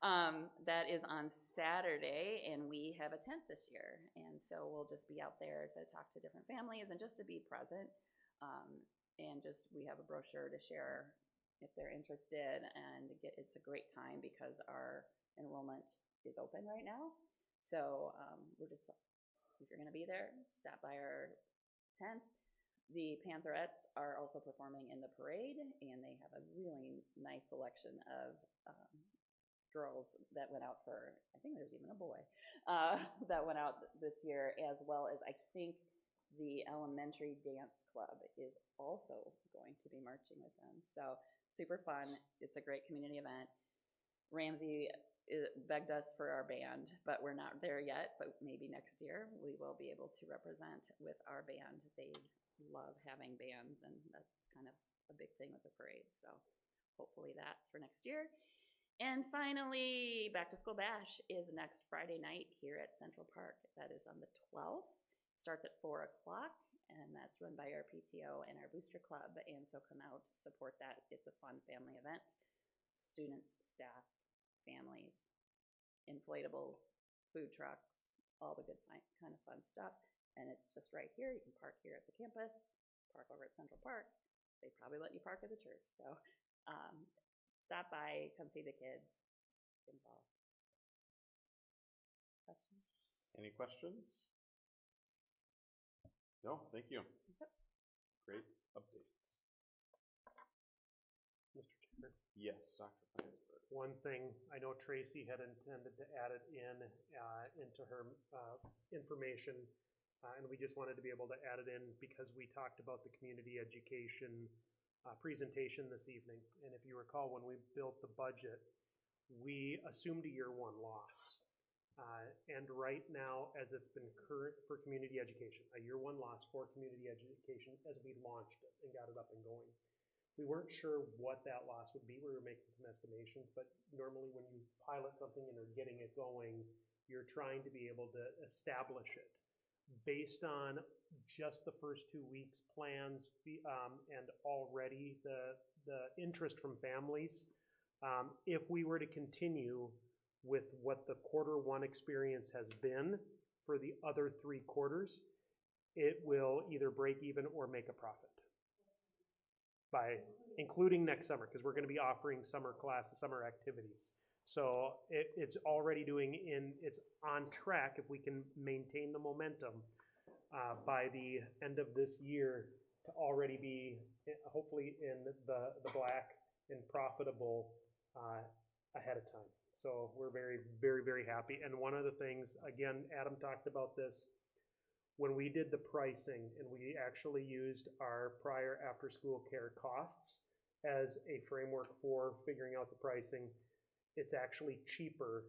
That is on Saturday, and we have a tent this year. And so we'll just be out there to talk to different families and just to be present. And we have a brochure to share if they're interested. And it's a great time because our enrollment is open right now. So if you're going to be there, stop by our tent. The Pantherettes are also performing in the parade, and they have a really nice selection of girls that went out for, I think there's even a boy, that went out this year, as well as I think the elementary dance club is also going to be marching with them. So super fun. It's a great community event. Ramsey begged us for our band, but we're not there yet, but maybe next year we will be able to represent with our band. They love having bands, and that's kind of a big thing with the parade. So hopefully that's for next year. And finally, Back to School Bash is next Friday night here at Central Park. That is on the 12th. Starts at 4 o'clock, and that's run by our PTO and our booster club. And so come out, support that. It's a fun family event. Students, staff, families, inflatables, food trucks, all the good kind of fun stuff. And it's just right here. You can park here at the campus, park over at Central Park. They probably let you park at the church. So stop by, come see the kids, get involved. Questions? Any questions? No, thank you. Yep. Great updates. Mr. Chair. Yes, Dr. Flansburgh. One thing, I know Tracy had intended to add it into her information, and we just wanted to be able to add it in because we talked about the community education presentation this evening. And if you recall, when we built the budget, we assumed a year one loss. And right now, as it's been current for community education, a year one loss for community education as we launched it and got it up and going. We weren't sure what that loss would be. We were making some estimations, but normally when you pilot something and are getting it going, you're trying to be able to establish it. Based on just the first 2 weeks plans and already the interest from families, if we were to continue with what the quarter one experience has been for the other 3 quarters, it will either break even or make a profit. By including next summer, because we're going to be offering summer classes, summer activities. So it's already it's on track if we can maintain the momentum by the end of this year to already be hopefully in the black and profitable ahead of time. So we're very, very, very happy. And one of the things, again, Adam talked about this, when we did the pricing and we actually used our prior after-school care costs as a framework for figuring out the pricing, it's actually cheaper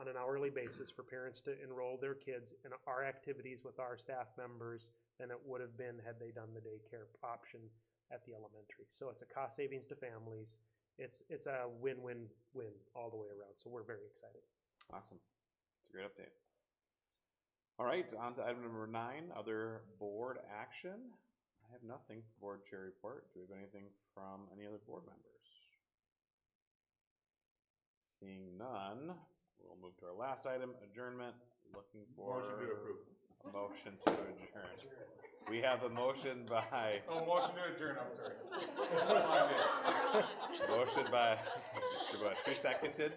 on an hourly basis for parents to enroll their kids in our activities with our staff members than it would have been had they done the daycare option at the elementary. So it's a cost savings to families. It's a win-win-win all the way around. So we're very excited. Awesome. It's a great update. All right, on to item number 9, other board action. I have nothing for board chair report. Do we have anything from any other board members? Seeing none, we'll move to our last item, adjournment. Looking for Motion to approve. a motion to adjourn. We have a motion by... Oh, motion to adjourn, I'm sorry. Motion by Mr. Bush. Who seconded?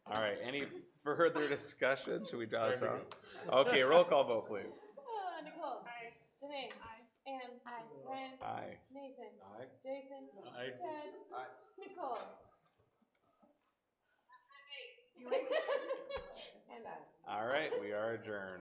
All right, any further discussion? Should we draw this out? Okay, roll call vote, please. Nicole. Aye. Danae. Aye. Ann. Aye. Ryan. Aye. Nathan. Aye. Jason. Aye. Ted. Aye. Nicole. And I. All right, we are adjourned.